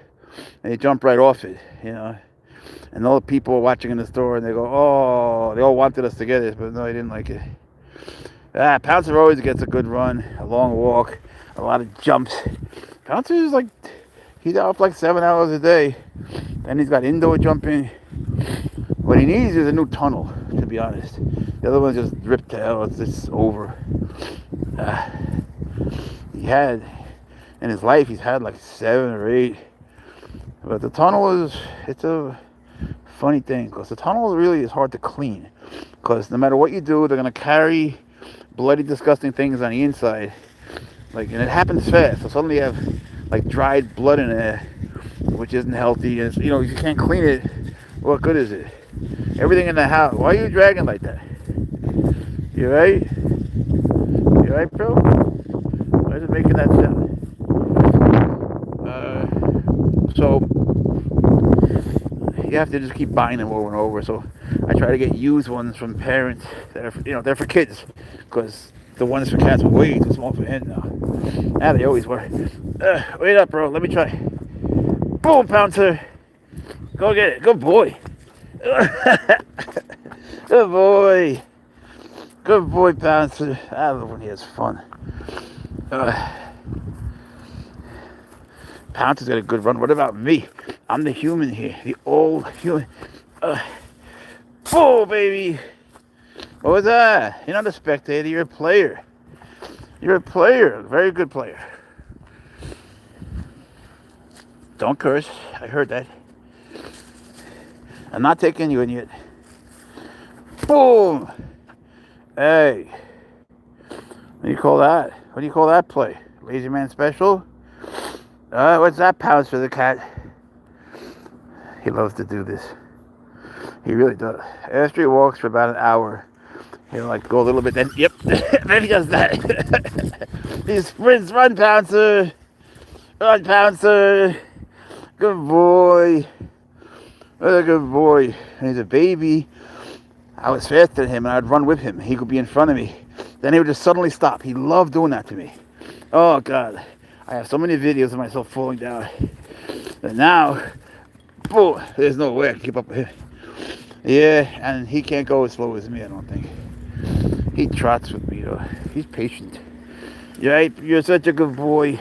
A: and he jumped right off it, And all the people were watching in the store, and they go, oh, they all wanted us to get it, but no, they didn't like it. Pouncer always gets a good run, a long walk, a lot of jumps. Pouncer is he's out for 7 hours a day. Then he's got indoor jumping. What he needs is a new tunnel, to be honest. The other one's just ripped to hell. It's just over. In his life, he's had 7 or 8. But the tunnel it's a funny thing, because the tunnel really is hard to clean. Because no matter what you do, they're going to carry bloody, disgusting things on the inside. And it happens fast. So suddenly you have dried blood in there, which isn't healthy. And if you can't clean it, what good is it? Everything in the house. Why are you dragging like that? You right? You right, bro? Why is it making that sound? So you have to just keep buying them over and over. So I try to get used ones from parents that are, they're for kids, because the ones for cats were way too small for him now. They always were. Wait up, bro. Let me try. Boom, Pouncer. Go get it. Good boy. Good boy. Good boy, Pouncer. I love when he has fun. Pouncer's got a good run. What about me? I'm the human here. The old human. Oh, baby. What was that? You're not a spectator. You're a player. You're a player. A very good player. Don't curse. I heard that. I'm not taking you in yet. Boom. Hey. What do you call that? What do you call that play? Lazy Man special? What's that, Pouncer the cat? He loves to do this. He really does. After he walks for about an hour, he'll like go a little bit, then yep, then he does that. He sprints, run, Pouncer, run, Pouncer. Good boy. What a good boy. When he's a baby, I was faster than him and I'd run with him. He could be in front of me. Then he would just suddenly stop. He loved doing that to me. Oh God. I have so many videos of myself falling down. But now, boom, there's no way I can keep up with him. Yeah, and he can't go as slow as me, I don't think. He trots with me though. He's patient. You're such a good boy.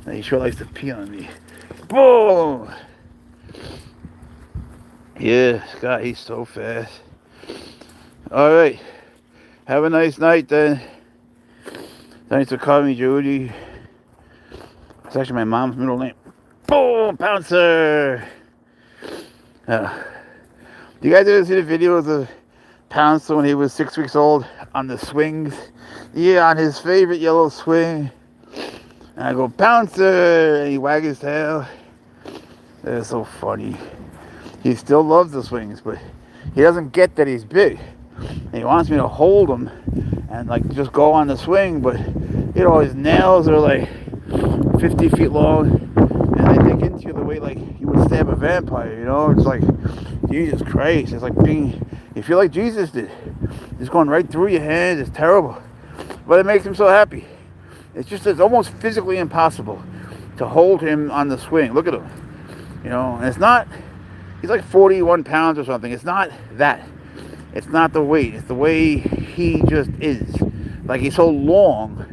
A: And he sure likes to pee on me. Boom! Yeah, God, he's so fast. Alright. Have a nice night then. Thanks for calling me, Judy. It's actually my mom's middle name. Boom! Pouncer! Do you guys ever see the videos of Pouncer when he was 6 weeks old on the swings? Yeah, on his favorite yellow swing. And I go, Pouncer! And he wags his tail. They're so funny. He still loves the swings, but he doesn't get that he's big. And he wants me to hold him and like just go on the swing, but you know, his nails are like 50 feet long and they dig into you the way like you would stab a vampire, you know? It's like, Jesus Christ, it's like you feel like Jesus did. It's going right through your hands, it's terrible. But it makes him so happy. It's almost physically impossible to hold him on the swing. Look at him. You know, and it's not, he's like 41 pounds or something. It's not that. It's not the weight. It's the way he just is. Like he's so long.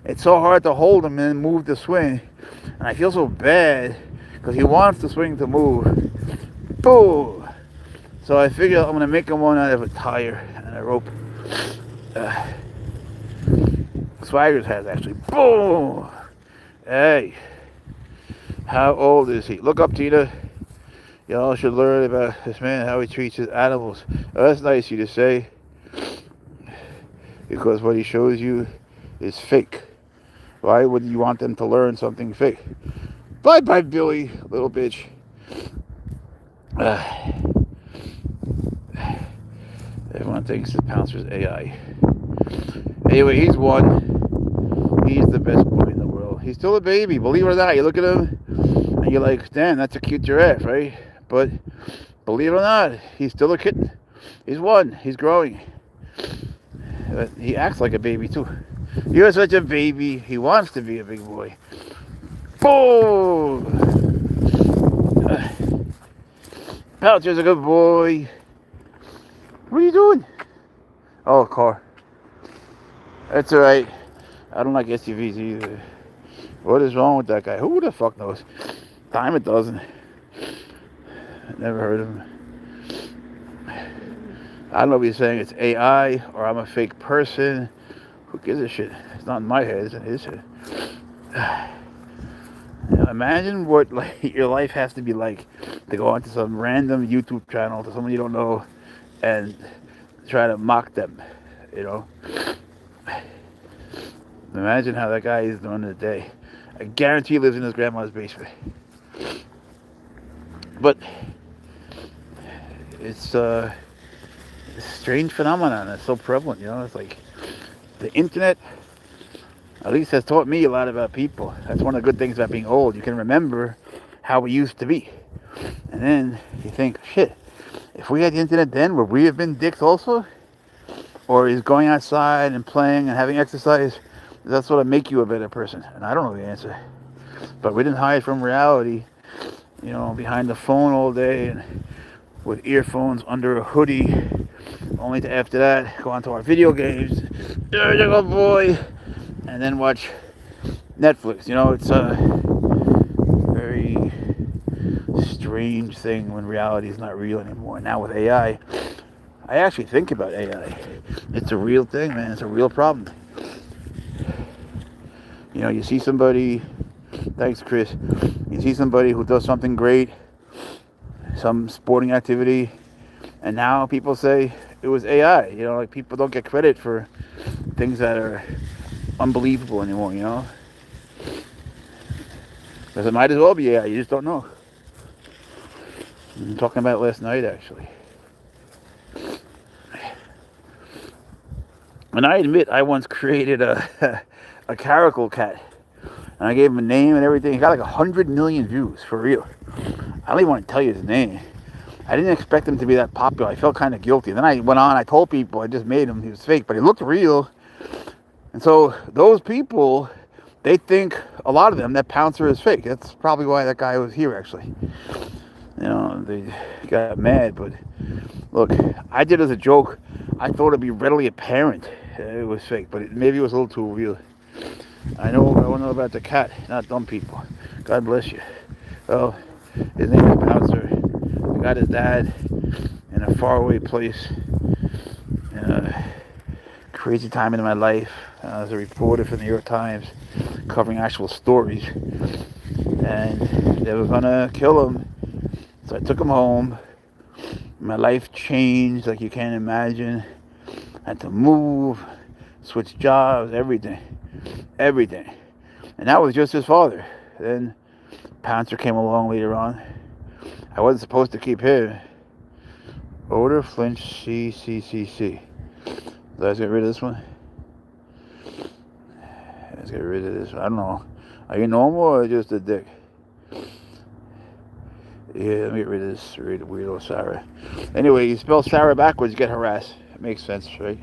A: It's so hard to hold him and move the swing. And I feel so bad because he wants the swing to move. Boom! So I figure I'm going to make him one out of a tire and a rope. Swaggers has actually. Boom! Hey. How old is he? Look up, Tina. Y'all should learn about this man, how he treats his animals. Oh, that's nice of you to say. Because what he shows you is fake. Why would you want them to learn something fake? Bye-bye, Billy, little bitch. Everyone thinks that Pouncer's AI. Anyway, he's one. He's the best boy in the world. He's still a baby, believe it or not. You look at him, and you're like, damn, that's a cute giraffe, right? But believe it or not, he's still a kitten. He's one. He's growing. But he acts like a baby, too. You're such a baby. He wants to be a big boy. Boom! Pouncer's a good boy. What are you doing? Oh, car. That's alright. I don't like SUVs either. What is wrong with that guy? Who the fuck knows? Time it doesn't. Never heard of him. I don't know if he's saying it's AI or I'm a fake person. Who gives a shit? It's not in my head, it's in his head. Imagine what like your life has to be like to go onto some random YouTube channel to someone you don't know and try to mock them, you know? Imagine how that guy is during the day. I guarantee he lives in his grandma's basement. But it's a strange phenomenon that's so prevalent, you know? It's like the internet at least has taught me a lot about people. That's one of the good things about being old. You can remember how we used to be. And then you think, shit, if we had the internet then, would we have been dicks also? Or is going outside and playing and having exercise, that's what would make you a better person? And I don't know the answer. But we didn't hide from reality, you know, behind the phone all day and with earphones under a hoodie, only to after that go onto our video games. There you go, boy. And then watch Netflix. You know, it's a very strange thing when reality is not real anymore. Now with AI, I actually think about AI. It's a real thing, man. It's a real problem. You know, you see somebody, thanks Chris, you see somebody who does something great, some sporting activity, and now people say it was AI. You know, like people don't get credit for things that are unbelievable anymore, you know? Because it might as well be AI, you just don't know. I'm talking about it last night, actually. And I admit, I once created a a caracal cat. And I gave him a name and everything. He got like 100 million views, for real. I don't even want to tell you his name. I didn't expect him to be that popular. I felt kind of guilty. Then I went on, I told people I just made him. He was fake, but he looked real. And so those people, they think, a lot of them, that Pouncer is fake. That's probably why that guy was here, actually. You know, they got mad, but look, I did it as a joke. I thought it'd be readily apparent it was fake, but maybe it was a little too real. I want to know about the cat, not dumb people. God bless you. Well, his name is Pouncer. I got his dad in a faraway place. Crazy time in my life. As a reporter for the New York Times, covering actual stories. And they were gonna kill him. So I took him home. My life changed like you can't imagine. I had to move, switch jobs, everything. And that was just his father. Then Pouncer came along later on. I wasn't supposed to keep him. Odor, flinch, C. Let's get rid of this one. Let's get rid of this one. I don't know. Are you normal or just a dick? Yeah, let me get rid of this weirdo Sarah. Anyway, you spell Sarah backwards, you get harassed. It makes sense, right?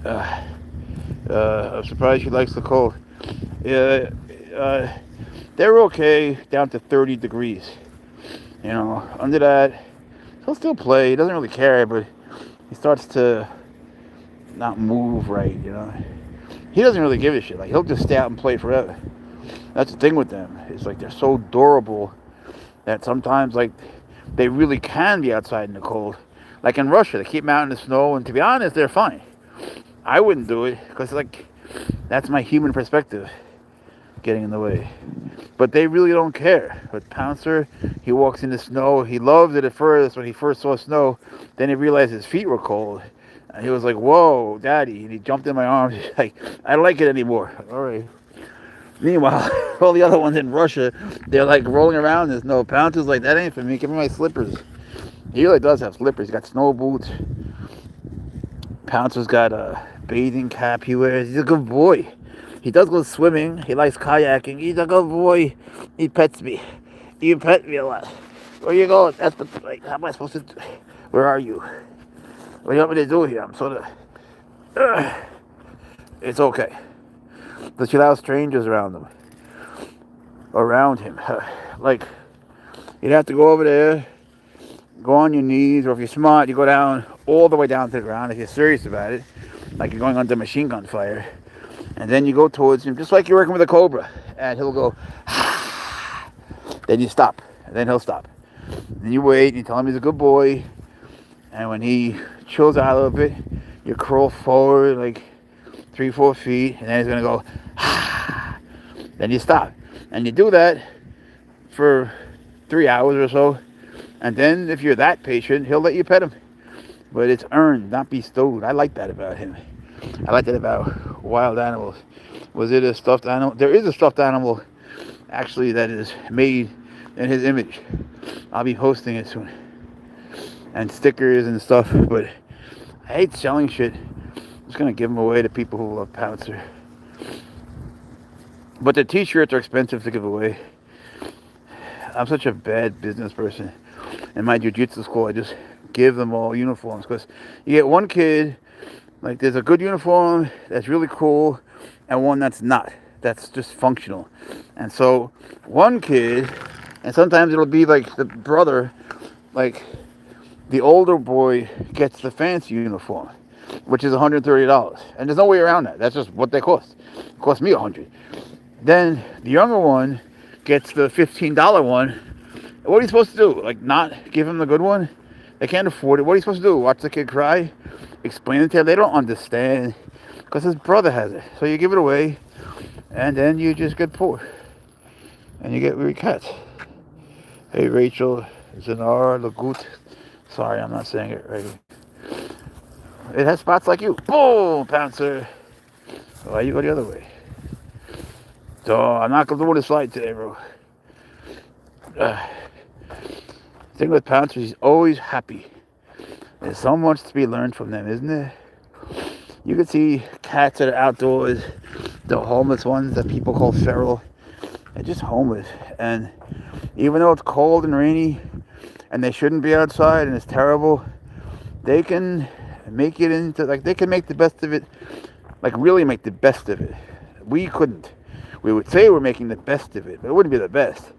A: I'm surprised she likes the cold. Yeah, they're okay down to 30 degrees. You know, under that, he'll still play. He doesn't really care, but he starts to not move right, you know. He doesn't really give a shit. Like, he'll just stay out and play forever. That's the thing with them. It's like they're so durable that sometimes, like, they really can be outside in the cold. Like in Russia, they keep them out in the snow, and to be honest, they're fine. I wouldn't do it, because, like, that's my human perspective getting in the way. But they really don't care. But Pouncer, he walks in the snow. He loved it at first when he first saw snow. Then he realized his feet were cold. And he was like, whoa, Daddy. And he jumped in my arms. He's like, I don't like it anymore. All right. Meanwhile, all the other ones in Russia, they're like rolling around in the snow. Pouncer's like, that ain't for me. Give me my slippers. He really does have slippers. He's got snow boots. Pouncer's got a bathing cap he wears. He's a good boy. He does go swimming. He likes kayaking. He's a good boy. He pets me. You pet me a lot. Where you going? That's the... Like, how am I supposed to... Where are you? What do you want me to do here? I'm sort of... It's okay. Does she allow strangers around him? Around him. Like, you'd have to go over there, go on your knees, or if you're smart, you go down, all the way down to the ground if you're serious about it. Like you're going under machine gun fire. And then you go towards him, just like you're working with a cobra. And he'll go, then you stop. And then he'll stop. Then you wait, and you tell him he's a good boy. And when he chills out a little bit, you crawl forward like 3-4 feet. And then he's going to go, then you stop. And you do that for 3 hours or so. And then if you're that patient, he'll let you pet him. But it's earned, not bestowed. I like that about him. I like that about wild animals. Was it a stuffed animal? There is a stuffed animal, actually, that is made in his image. I'll be posting it soon. And stickers and stuff. But I hate selling shit. I'm just going to give them away to people who love Pouncer. But the t-shirts are expensive to give away. I'm such a bad business person. In my jiu-jitsu school, I just give them all uniforms. Because you get one kid, like there's a good uniform that's really cool, and one that's not. That's just functional. And so one kid, and sometimes it'll be like the brother, like the older boy gets the fancy uniform, which is $130. And there's no way around that. That's just what they cost. It cost me $100. Then the younger one gets the $15 one. What are you supposed to do? Like, not give him the good one? They can't afford it. What are you supposed to do? Watch the kid cry? Explain it to him? They don't understand. Because his brother has it. So you give it away. And then you just get poor. And you get weird cats. Hey, Rachel. Zanar Lagut. Sorry, I'm not saying it right. It has spots like you. Boom, Pouncer. Why you go the other way? So I'm not going to do the slide today, bro. The thing with Pouncer, he's always happy. There's so much to be learned from them, isn't there? You can see cats that are outdoors, the homeless ones that people call feral. They're just homeless. And even though it's cold and rainy and they shouldn't be outside and it's terrible, they can make it into, like, they can make the best of it, like really make the best of it. We couldn't. We would say we're making the best of it, but it wouldn't be the best.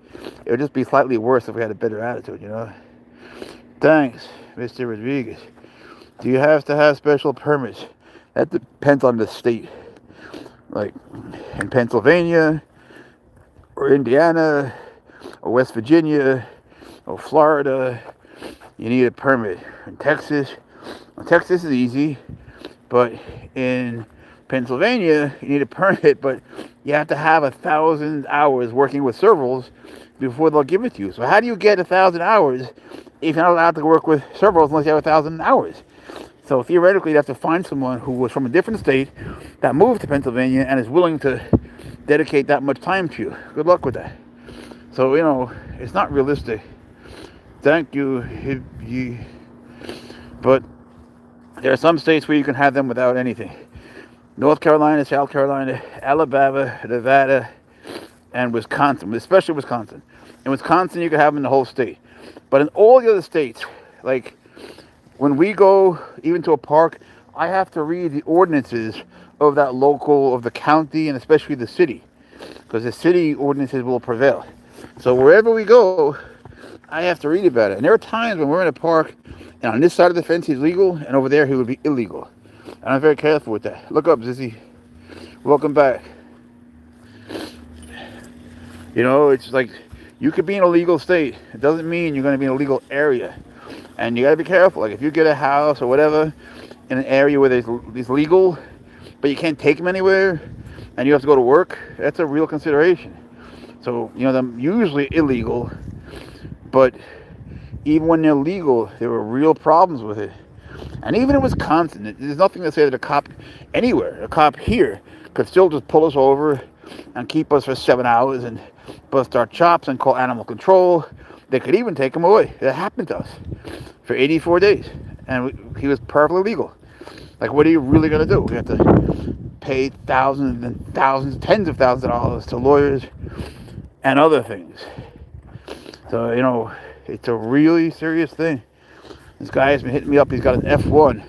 A: It would just be slightly worse if we had a better attitude, you know? Thanks, Mr. Rodriguez. Do you have to have special permits? That depends on the state. Like in Pennsylvania, or Indiana, or West Virginia, or Florida, you need a permit. In Texas, well, Texas is easy, but in Pennsylvania, you need a permit, but you have to have 1,000 hours working with servals before they'll give it to you. So how do you get 1,000 hours if you're not allowed to work with servals unless you have 1,000 hours? So theoretically, you have to find someone who was from a different state that moved to Pennsylvania and is willing to dedicate that much time to you. Good luck with that. So, you know, it's not realistic. Thank you. But there are some states where you can have them without anything. North Carolina, South Carolina, Alabama, Nevada, and Wisconsin, especially Wisconsin. In Wisconsin, you can have them in the whole state. But in all the other states, like when we go even to a park, I have to read the ordinances of that local, of the county, and especially the city, because the city ordinances will prevail. So wherever we go, I have to read about it. And there are times when we're in a park, and on this side of the fence he's legal, and over there he would be illegal. And I'm very careful with that. Look up, Zizzy. Welcome back. You know, it's like you could be in a legal state. It doesn't mean you're going to be in a legal area. And you got to be careful. Like if you get a house or whatever in an area where there's legal, but you can't take them anywhere, and you have to go to work, that's a real consideration. So, you know, they're usually illegal, but even when they're legal, there were real problems with it. And even in Wisconsin, there's nothing to say that a cop anywhere, a cop here, could still just pull us over and keep us for 7 hours and bust our chops and call animal control. They could even take him away. That happened to us for 84 days. And he was perfectly legal. Like, what are you really going to do? We have to pay thousands and thousands, tens of thousands of dollars to lawyers and other things. So, you know, it's a really serious thing. This guy has been hitting me up. He's got an F1,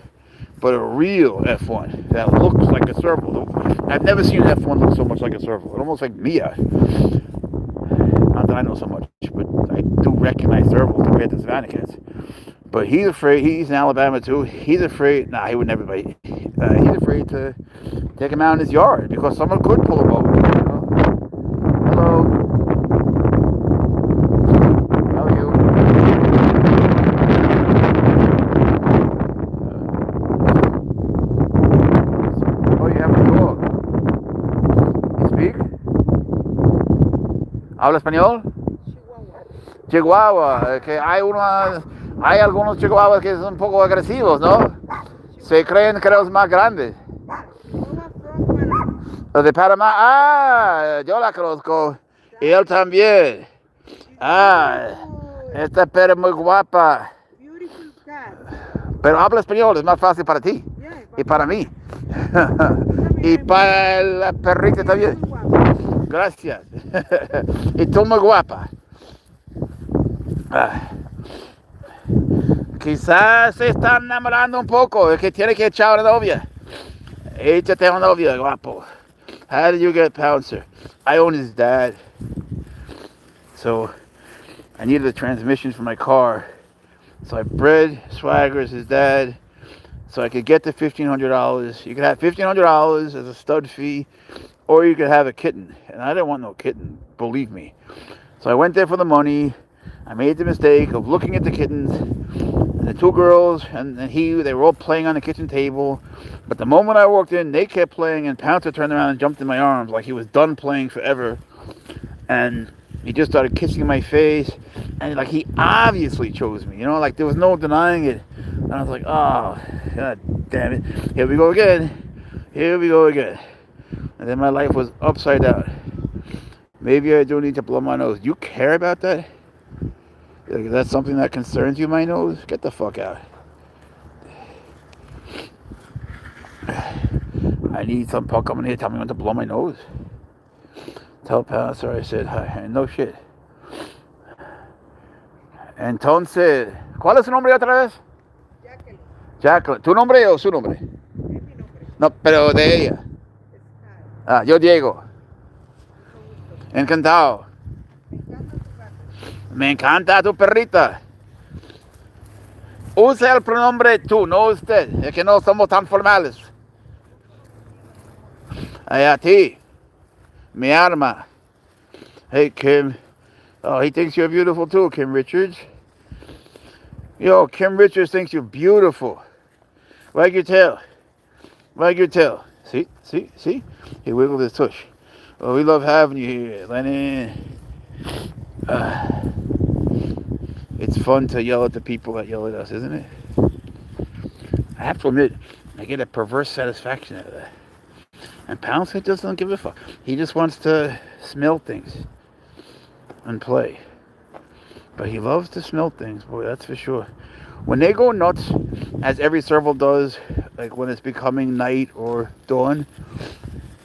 A: but a real F1 that looks like a serval. I've never seen an F1 look so much like a serval. It almost like Mia. Not that I know so much, but I do recognize servals compared to Savannah cats. But he's afraid. He's in Alabama too. He's afraid. Nah, he would never bite. He's afraid to take him out in his yard because someone could pull him over. You know? Hello. How are you? Oh, you have a dog. You speak? ¿Habla español? Chihuahua. Que hay algunos chihuahuas que son un poco agresivos, ¿no? Se creen que los más grandes. Los de Panamá. Ah, yo la conozco. Y él también. Ah, esta perra es muy guapa. Pero habla español, es más fácil para ti. Y para mí. Y para la perrita también. Gracias. Y tú muy guapa. Ah. Quizás se están enamorando un poco. Es que tiene que echar una novia. Échate una novia, guapo. How did you get Pouncer? I own his dad. So I needed a transmission for my car. So I bred Swagger's his dad so I could get the $1,500. You could have $1,500 as a stud fee, or you could have a kitten. And I didn't want no kitten, believe me. So I went there for the money. I made the mistake of looking at the kittens, and the two girls and they were all playing on the kitchen table. But the moment I walked in, they kept playing, and Pouncer turned around and jumped in my arms like he was done playing forever. And he just started kissing my face, and like he obviously chose me, you know, like there was no denying it. And I was like, oh, God damn it, here we go again. And then my life was upside down. Maybe I do need to blow my nose. Do you care about that? Like, is that something that concerns you, my nose? Get the fuck out. I need some punk coming here tell me when to blow my nose. Tell Pouncer I said hi. No shit. Entonces, ¿cuál es su nombre otra vez?
B: Jacqueline.
A: Jacqueline. ¿Tu nombre o su nombre?
B: Es mi nombre.
A: No, pero de ella.
B: Es
A: Yo Diego.
B: mucho gusto.
A: Encantado.
B: Me encanta tu gato.
A: Me encanta tu perrita. Use el pronombre tú, no usted. Es que no somos tan formales. A ti. Mi arma. Hey, Kim. Oh, he thinks you're beautiful too, Kim Richards. Yo, Kim Richards thinks you're beautiful. Wag your tail. Wag your tail. See? He wiggled his tush. Oh, we love having you here, Lenny. It's fun to yell at the people that yell at us, isn't it? I have to admit, I get a perverse satisfaction out of that. And Pouncer doesn't give a fuck. He just wants to smell things and play. But he loves to smell things, boy, that's for sure. When they go nuts, as every serval does, like when it's becoming night or dawn,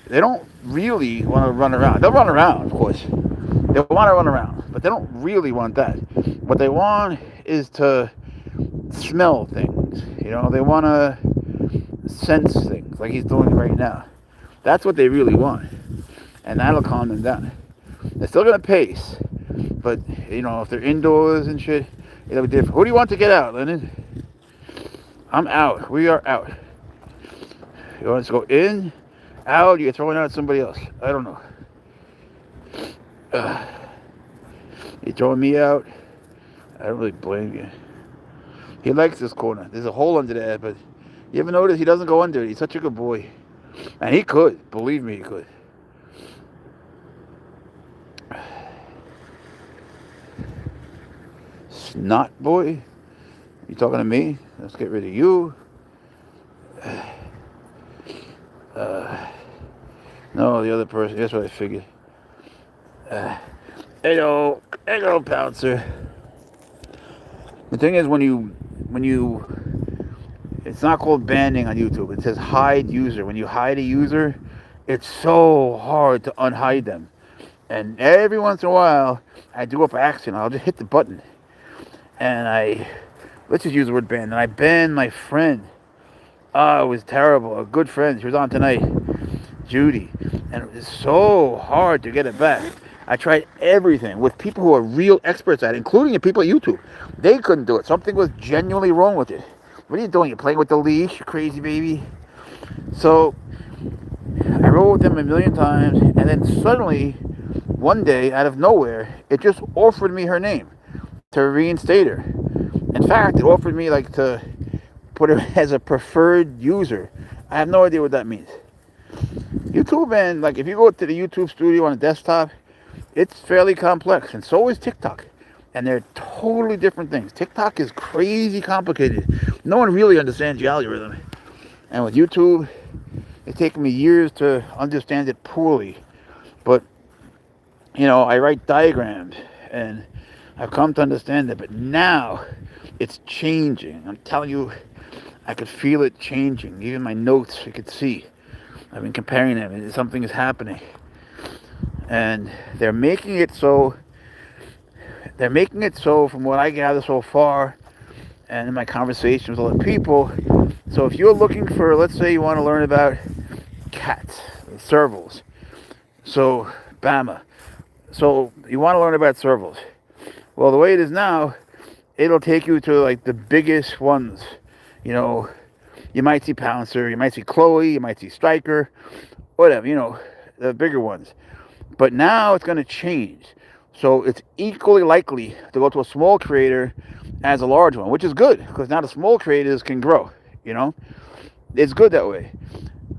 A: they don't really want to run around. They'll run around, of course. They want to run around, but they don't really want that. What they want is to smell things. You know, they want to sense things like he's doing right now. That's what they really want. And that'll calm them down. They're still going to pace. But, you know, if they're indoors and shit, it'll be different. Who do you want to get out, Leonard? I'm out. We are out. You want us to go in, out, you're throwing out somebody else. I don't know. You're throwing me out. I don't really blame you. He likes this corner. There's a hole under there, but you ever notice he doesn't go under it? He's such a good boy. And he could. Believe me, he could. Snot boy? You talking to me? Let's get rid of you. No, the other person. That's what I figured. Hello, Pouncer. The thing is, when you, it's not called banning on YouTube. It says hide user. When you hide a user, it's so hard to unhide them. And every once in a while, I do it by accident. I'll just hit the button. And let's just use the word ban. And I banned my friend. Oh, it was terrible. A good friend. She was on tonight. Judy. And it was so hard to get it back. I tried everything with people who are real experts at it, including the people at YouTube. They couldn't do it. Something was genuinely wrong with it. What are you doing? You're playing with the leash, you crazy baby? So I wrote with them a million times, and then suddenly, one day, out of nowhere, it just offered me her name to reinstate her. In fact, it offered me like to put her as a preferred user. I have no idea what that means. YouTube, and like if you go to the YouTube studio on a desktop, it's fairly complex, and so is TikTok. And they're totally different things. TikTok is crazy complicated. No one really understands the algorithm. And with YouTube, it's taken me years to understand it poorly. But, you know, I write diagrams, and I've come to understand it. But now, it's changing. I'm telling you, I could feel it changing. Even my notes, I could see. I've been comparing them, and something is happening. And they're making it so, from what I gather so far, and in my conversations with other people, so if you're looking for, let's say you want to learn about cats, servals, so Bama, so you want to learn about servals. Well, the way it is now, it'll take you to like the biggest ones. You know, you might see Pouncer, you might see Chloe, you might see Striker, whatever, you know, the bigger ones. But now it's going to change. So it's equally likely to go to a small creator as a large one, which is good, because now the small creators can grow, you know? It's good that way.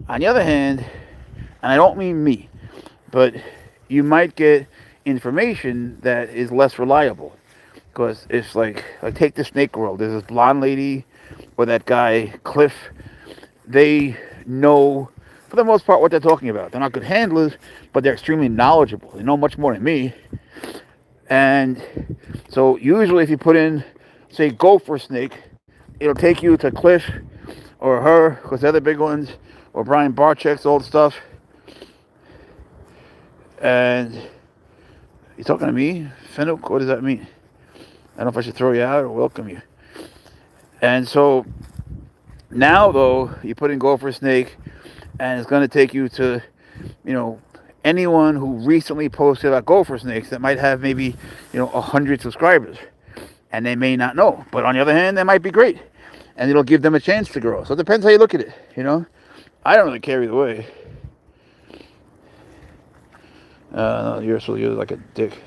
A: On the other hand, and I don't mean me, but you might get information that is less reliable. Because it's like take the snake world. There's this blonde lady or that guy, Cliff. They know, for the most part, what they're talking about. They're not good handlers, but they're extremely knowledgeable. They know much more than me. And so usually if you put in, say, gopher snake, it'll take you to Cliff or her, because they're the big ones, or Brian Barczyk's old stuff. And you talking to me? Fennec, what does that mean? I don't know if I should throw you out or welcome you. And so now, though, you put in gopher snake, and it's going to take you to, anyone who recently posted about gopher snakes that might have maybe, 100 subscribers. And they may not know. But on the other hand, they might be great. And it'll give them a chance to grow. So it depends how you look at it, I don't really care either way. No, you're like a dick.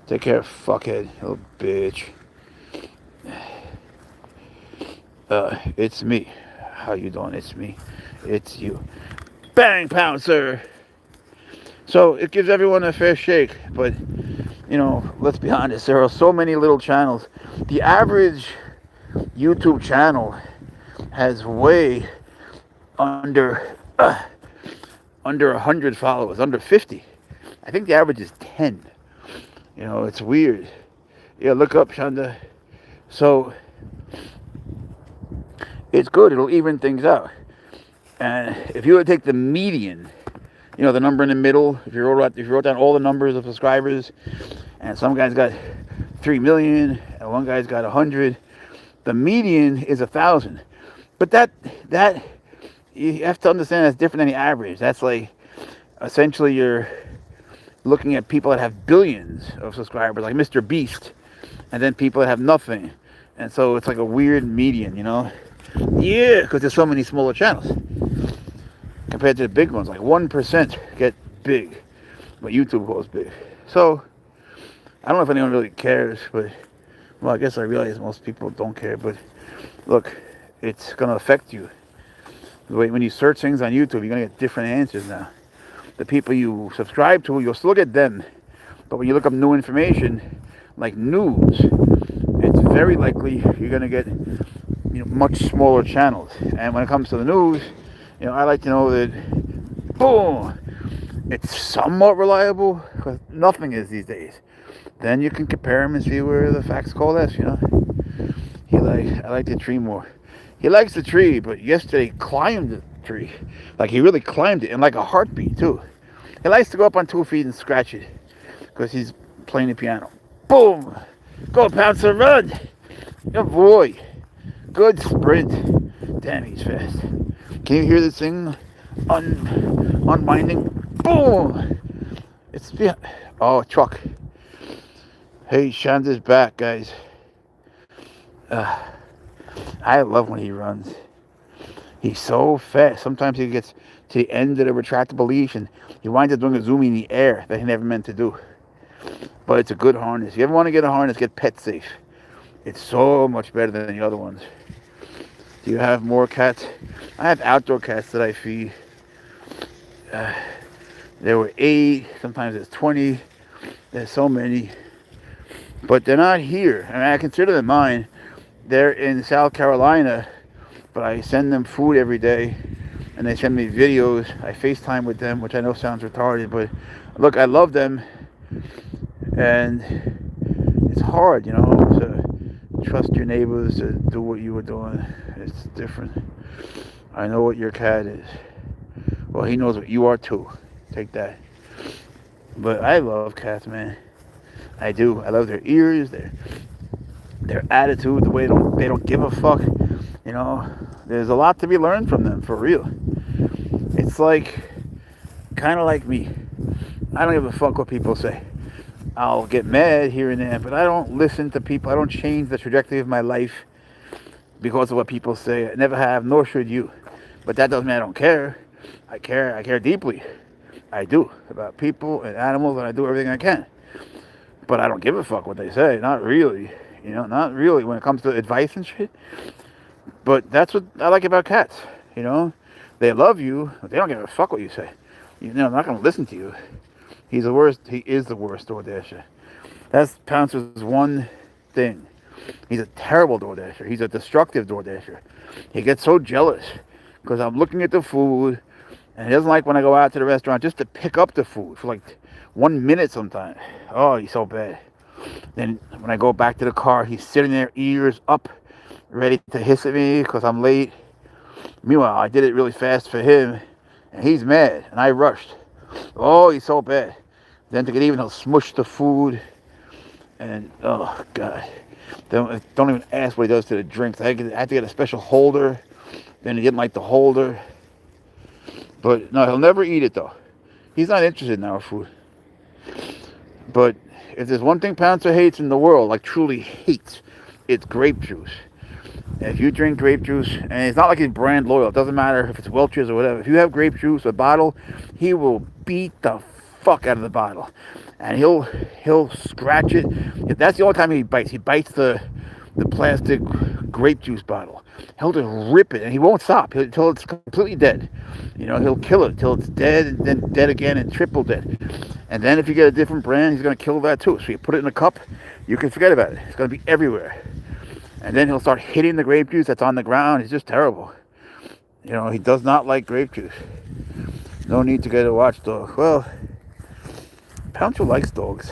A: Take care, fuckhead, little bitch. It's me. How you doing? It's me. It's you. Bang, Pouncer. So it gives everyone a fair shake, but let's be honest. There are so many little channels. The average YouTube channel has way under 100 followers, under 50. I think the average is 10. It's weird. Yeah, look up, Shonda. So it's good. It'll even things out. And if you were to take the median, the number in the middle, if you wrote down all the numbers of subscribers, and some guy's got 3 million, and one guy's got 100, the median is 1,000. But that you have to understand that's different than the average. That's like essentially you're looking at people that have billions of subscribers, like Mr. Beast, and then people that have nothing. And so it's like a weird median, Yeah, because there's so many smaller channels compared to the big ones. Like 1% get big, but YouTube goes big. So I don't know if anyone really cares, but well, I guess I realize most people don't care. But look, it's gonna affect you. When you search things on YouTube, you're gonna get different answers now. The people you subscribe to, you'll still get them. But when you look up new information, like news, it's very likely you're going to get much smaller channels. And when it comes to the news, I like to know that, boom, it's somewhat reliable, because nothing is these days. Then you can compare them and see where the facts coalesce, I like the tree more. He likes the tree, but yesterday he climbed the tree. Like he really climbed it in like a heartbeat too. He likes to go up on 2 feet and scratch it because he's playing the piano. Boom! Go, Pouncer, run! Good boy. Good sprint. Damn, he's fast. Can you hear this thing unwinding? Boom! It's truck. Hey, Shanda's back, guys. I love when he runs. He's so fast. Sometimes he gets to the end of the retractable leash and he winds up doing a zoom in the air that he never meant to do. But it's a good harness. If you ever want to get a harness, get pet safe. It's so much better than the other ones. Do you have more cats? I have outdoor cats that I feed. There were 8. Sometimes there's 20. There's so many. But they're not here. I mean, I consider them mine. They're in South Carolina, but I send them food every day, and they send me videos. I FaceTime with them, which I know sounds retarded, but look, I love them, and it's hard, to trust your neighbors to do what you were doing. It's different. I know what your cat is. Well, he knows what you are too. Take that. But I love cats, man. I do. I love their ears, their attitude, the way they don't give a fuck. There's a lot to be learned from them, for real. It's kind of like me. I don't give a fuck what people say. I'll get mad here and there, but I don't listen to people. I don't change the trajectory of my life because of what people say. I never have, nor should you. But that doesn't mean I don't care. I care deeply. I do, about people and animals, and I do everything I can. But I don't give a fuck what they say. Not really. Not really when it comes to advice and shit. But that's what I like about cats. They love you, but they don't give a fuck what you say. I'm not going to listen to you. He's the worst. He is the worst DoorDasher. That's Pouncer's one thing. He's a terrible DoorDasher. He's a destructive DoorDasher. He gets so jealous because I'm looking at the food, and he doesn't like when I go out to the restaurant just to pick up the food for like 1 minute sometimes. Oh, he's so bad. Then when I go back to the car, he's sitting there, ears up, ready to hiss at me because I'm late. Meanwhile, I did it really fast for him, and he's mad, and I rushed. Oh, he's so bad. Then to get even, he'll smush the food, and oh God. Don't even ask what he does to the drinks. I had to get a special holder. Then he didn't like the holder. But no, he'll never eat it though. He's not interested in our food. But if there's one thing Pouncer hates in the world, like truly hates, it's grape juice. If you drink grape juice, and it's not like he's brand loyal, it doesn't matter if it's Welch's or whatever. If you have grape juice, a bottle, he will beat the fuck out of the bottle. And he'll scratch it. That's the only time he bites. He bites the plastic grape juice bottle. He'll just rip it, and he won't stop until it's completely dead. He'll kill it until it's dead, and then dead again, and triple dead. And then if you get a different brand, he's going to kill that too. So you put it in a cup, you can forget about it. It's going to be everywhere. And then he'll start hitting the grape juice that's on the ground. It's just terrible. He does not like grape juice. No need to get a watchdog. Well, Pouncer likes dogs.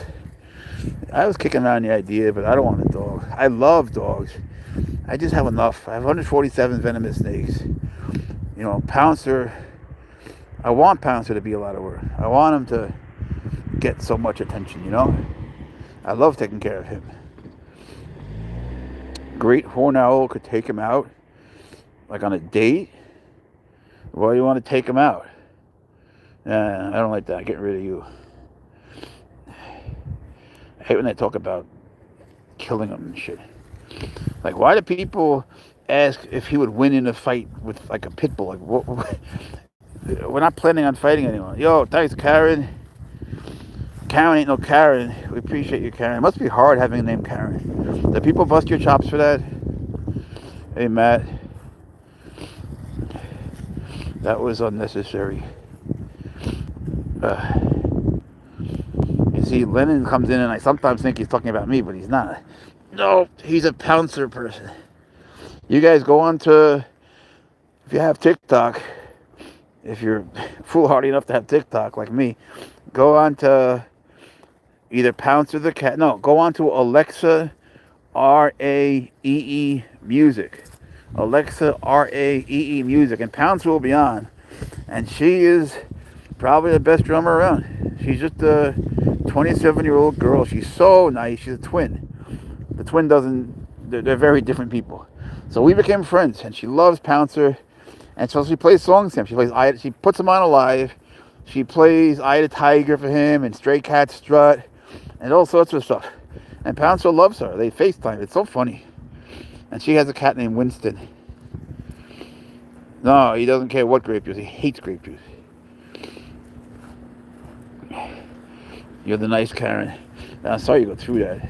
A: I was kicking around the idea, but I don't want a dog. I love dogs. I just have enough. I have 147 venomous snakes. Pouncer, I want Pouncer to be a lot of work. I want him to get so much attention, I love taking care of him. Great horned owl could take him out, like on a date. Why do you want to take him out? I don't like that. Getting rid of you. I hate when they talk about killing him and shit. Like, why do people ask if he would win in a fight with like a pit bull? Like, what? We're not planning on fighting anyone. Yo, thanks, Karen. Karen ain't no Karen. We appreciate you, Karen. It must be hard having a name Karen. Do people bust your chops for that? Hey, Matt. That was unnecessary. You see, Lennon comes in and I sometimes think he's talking about me, but he's not. No, he's a Pouncer person. You guys go on to, if you have TikTok, if you're foolhardy enough to have TikTok like me, go on to either Pouncer the Cat. No, go on to Alexa RAEE Music. Alexa RAEE Music. And Pouncer will be on. And she is probably the best drummer around. She's just a 27-year-old girl. She's so nice. She's a twin. The twin doesn't, they're very different people. So we became friends. And she loves Pouncer. And so she plays songs to him. She puts him on a live. She plays Eye the Tiger for him and Stray Cat Strut and all sorts of stuff. And Pouncer loves her. They FaceTime. It's so funny. And she has a cat named Winston. No, he doesn't care what grape juice. He hates grape juice. You're the nice Karen. I'm sorry you go through that.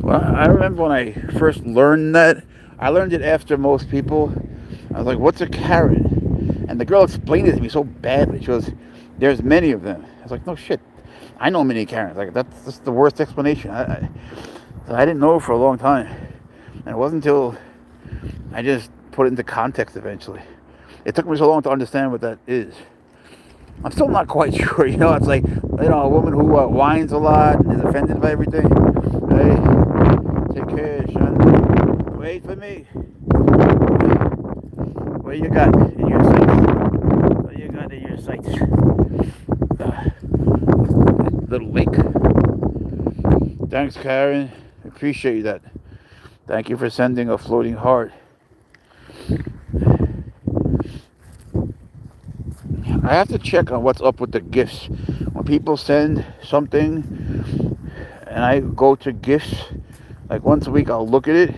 A: Well, I remember when I first learned that. I learned it after most people. I was like, what's a Karen? And the girl explained it to me so badly. She goes, there's many of them. I was like, no shit. I know many Karens. Like, that's just the worst explanation. So I didn't know for a long time. And it wasn't until I just put it into context eventually. It took me so long to understand what that is. I'm still not quite sure. It's like, a woman who whines a lot and is offended by everything. Hey, take care, son. Wait for me. What you got in your sights? What you got in your sights? Little lake. Thanks, Karen. Appreciate that. Thank you for sending a floating heart. I have to check on what's up with the gifts. When people send something and I go to gifts, like once a week I'll look at it.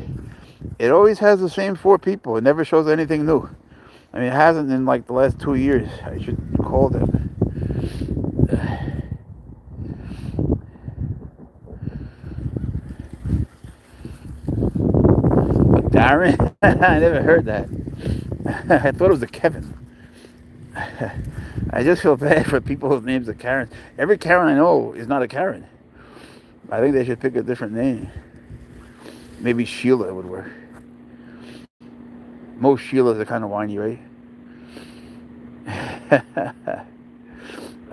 A: It always has the same 4 people. It never shows anything new. I mean, it hasn't in like the last 2 years. I should call them. Darren? I never heard that. I thought it was a Kevin. I just feel bad for people whose names are Karen. Every Karen I know is not a Karen. I think they should pick a different name. Maybe Sheila would work. Most Sheilas are kind of whiny, right?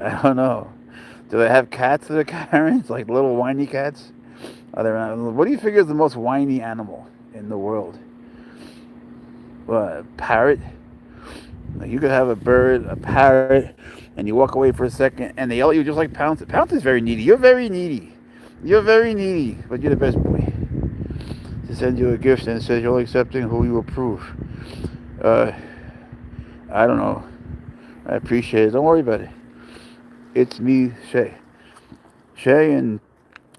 A: I don't know. Do they have cats that are Karens, like little whiny cats? What do you figure is the most whiny animal in the world? What, a parrot? Like you could have a bird, a parrot, and you walk away for a second, and they yell at you just like Pouncer. Pouncer's very needy. You're very needy. You're very needy, but you're the best boy. To send you a gift and it says you're accepting who you approve. I don't know. I appreciate it. Don't worry about it. It's me, Shay. Shay in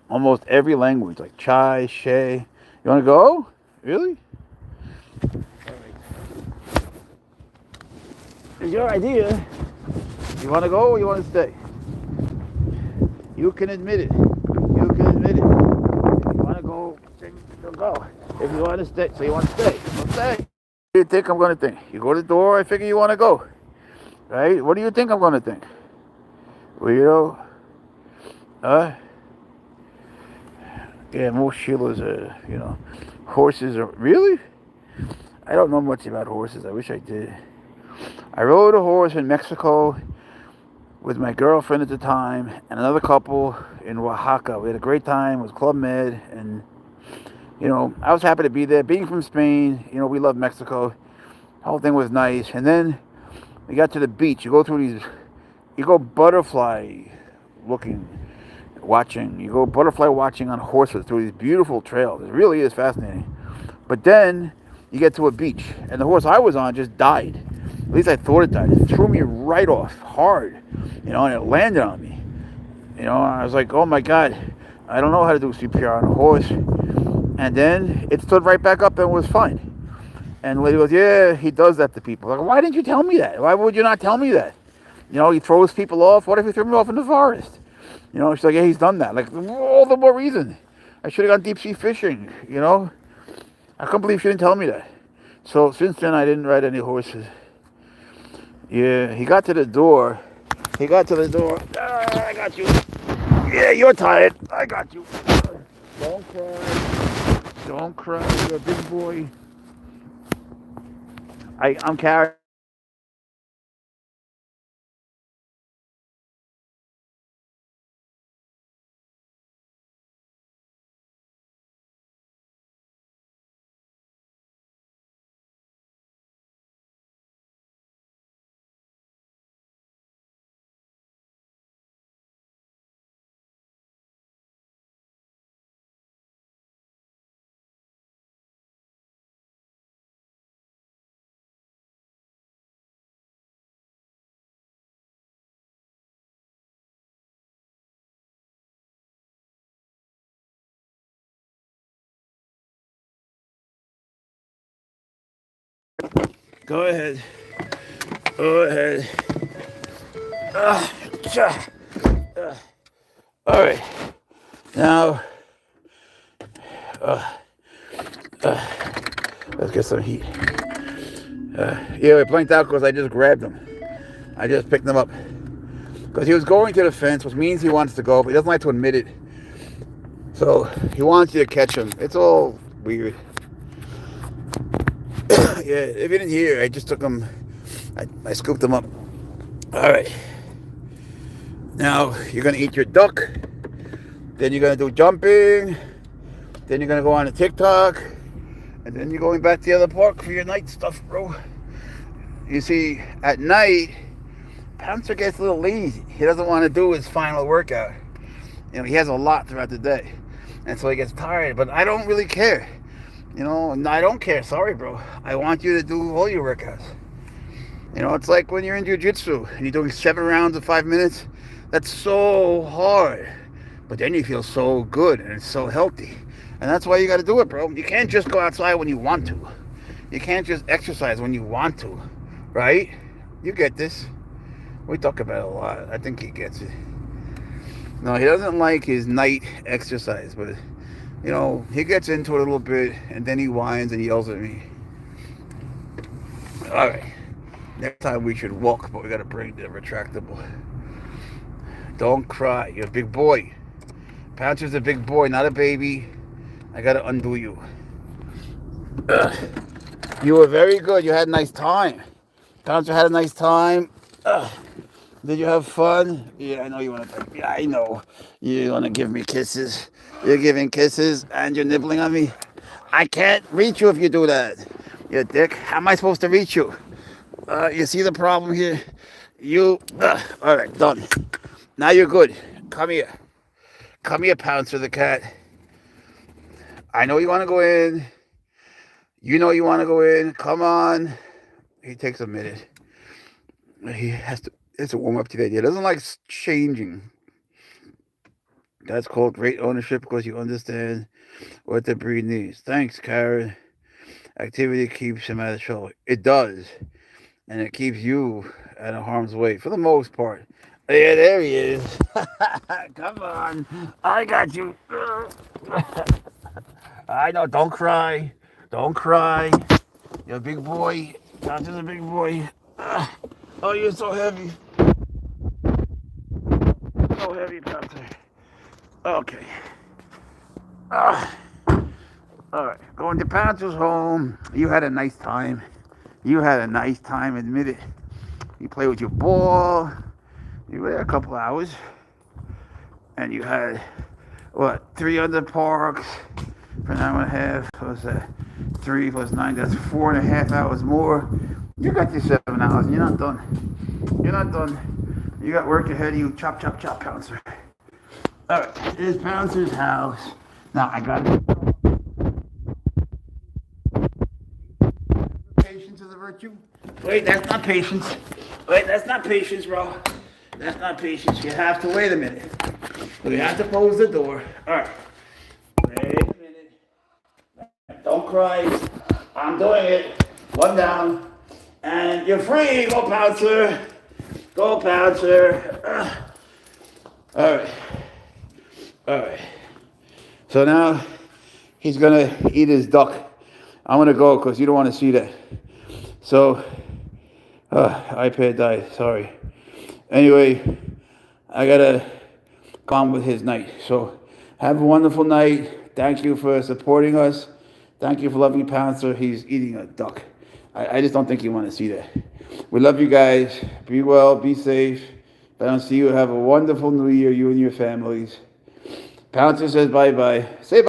A: almost every language, like Chai, Shay. You want to go? Really? It's your idea. You want to go or you want to stay? You can admit it. You can admit it. If you want to go, then you'll go. If you want to stay, so you want to stay. Well, stay. What do you think I'm going to think? You go to the door, I figure you want to go. Right? What do you think I'm going to think? Weirdo. Yeah, most Sheilas are, horses are... Really? I don't know much about horses. I wish I did. I rode a horse in Mexico with my girlfriend at the time and another couple in Oaxaca. We had a great time. It was Club Med. And, I was happy to be there. Being from Spain, we love Mexico. The whole thing was nice. And then we got to the beach. You go butterfly looking, watching. You go butterfly watching on horses through these beautiful trails. It really is fascinating. But then you get to a beach, and the horse I was on just died. At least I thought it died. It threw me right off, hard, and it landed on me. I was like, oh my God, I don't know how to do CPR on a horse. And then it stood right back up and was fine. And the lady goes, yeah, he does that to people. Like, why didn't you tell me that? Why would you not tell me that? He throws people off. What if he threw me off in the forest? She's like, yeah, he's done that. Like, all the more reason. I should have gone deep sea fishing, I can't believe she didn't tell me that. So since then, I didn't ride any horses. Yeah, he got to the door. I got you. Yeah, you're tired. I got you. Don't cry. Don't cry. You're a big boy. I'm carrying. Go ahead. Go ahead. All right. Now, let's get some heat. Yeah, we blanked out because I just grabbed him. I just picked him up. Because he was going to the fence, which means he wants to go, but he doesn't like to admit it. So, he wants you to catch him. It's all weird. Yeah, if you didn't hear, I just took him, I scooped him up. All right. Now, you're going to eat your duck. Then you're going to do jumping. Then you're going to go on to TikTok. And then you're going back to the other park for your night stuff, bro. You see, at night, Pouncer gets a little lazy. He doesn't want to do his final workout. He has a lot throughout the day. And so he gets tired. But I don't really care. I don't care. Sorry, bro. I want you to do all your workouts. It's like when you're in jiu-jitsu and you're doing 7 rounds of 5 minutes. That's so hard. But then you feel so good and it's so healthy. And that's why you got to do it, bro. You can't just go outside when you want to. You can't just exercise when you want to. Right? You get this. We talk about it a lot. I think he gets it. No, he doesn't like his night exercise, but he gets into it a little bit, and then he whines and yells at me. All right. Next time we should walk, but we got to bring the retractable. Don't cry. You're a big boy. Pouncer's a big boy, not a baby. I got to undo you. You were very good. You had a nice time. Pouncer had a nice time. Did you have fun? Yeah, I know you want to. Yeah, I know. You want to give me kisses. You're giving kisses and you're nibbling on me. I can't reach you if you do that. You dick. How am I supposed to reach you? You see the problem here? You. All right, done. Now you're good. Come here. Come here, Pouncer the cat. I know you want to go in. You know you want to go in. Come on. He takes a minute. He has to. It's a warm up to the idea. He doesn't like changing. That's called great ownership because you understand what the breed needs. Thanks, Karen. Activity keeps him out of trouble. It does. And it keeps you out of harm's way for the most part. Yeah, there he is. Come on. I got you. I know. Don't cry. Don't cry. You're a big boy. Not just a big boy. Oh, you're so heavy. So heavy, Pouncer. Okay. All right. Going to Pouncer's home. You had a nice time. You had a nice time, admit it. You played with your ball. You were there a couple hours. And you had, what, 3 other parks for an hour and a half. Plus 3 plus 9, that's 4.5 hours more. You got your 7 hours and you're not done. You're not done. You got work ahead of you. Chop, chop, chop, Pouncer. All right, here's Pouncer's house. Now, I got it. Patience is a virtue. Wait, that's not patience. Wait, that's not patience, bro. That's not patience. You have to wait a minute. We have to close the door. All right. Wait a minute. Don't cry. I'm doing it. One down. And you're free. Go, Pouncer. Go, Pouncer. All right. All right. So now he's going to eat his duck. I'm going to go because you don't want to see that. So, iPad died. Sorry. Anyway, I got to go on with his night. So have a wonderful night. Thank you for supporting us. Thank you for loving Pouncer. He's eating a duck. I just don't think you want to see that. We love you guys. Be well. Be safe. If I don't see you, have a wonderful new year, you and your families. Pouncer says bye-bye. Say bye.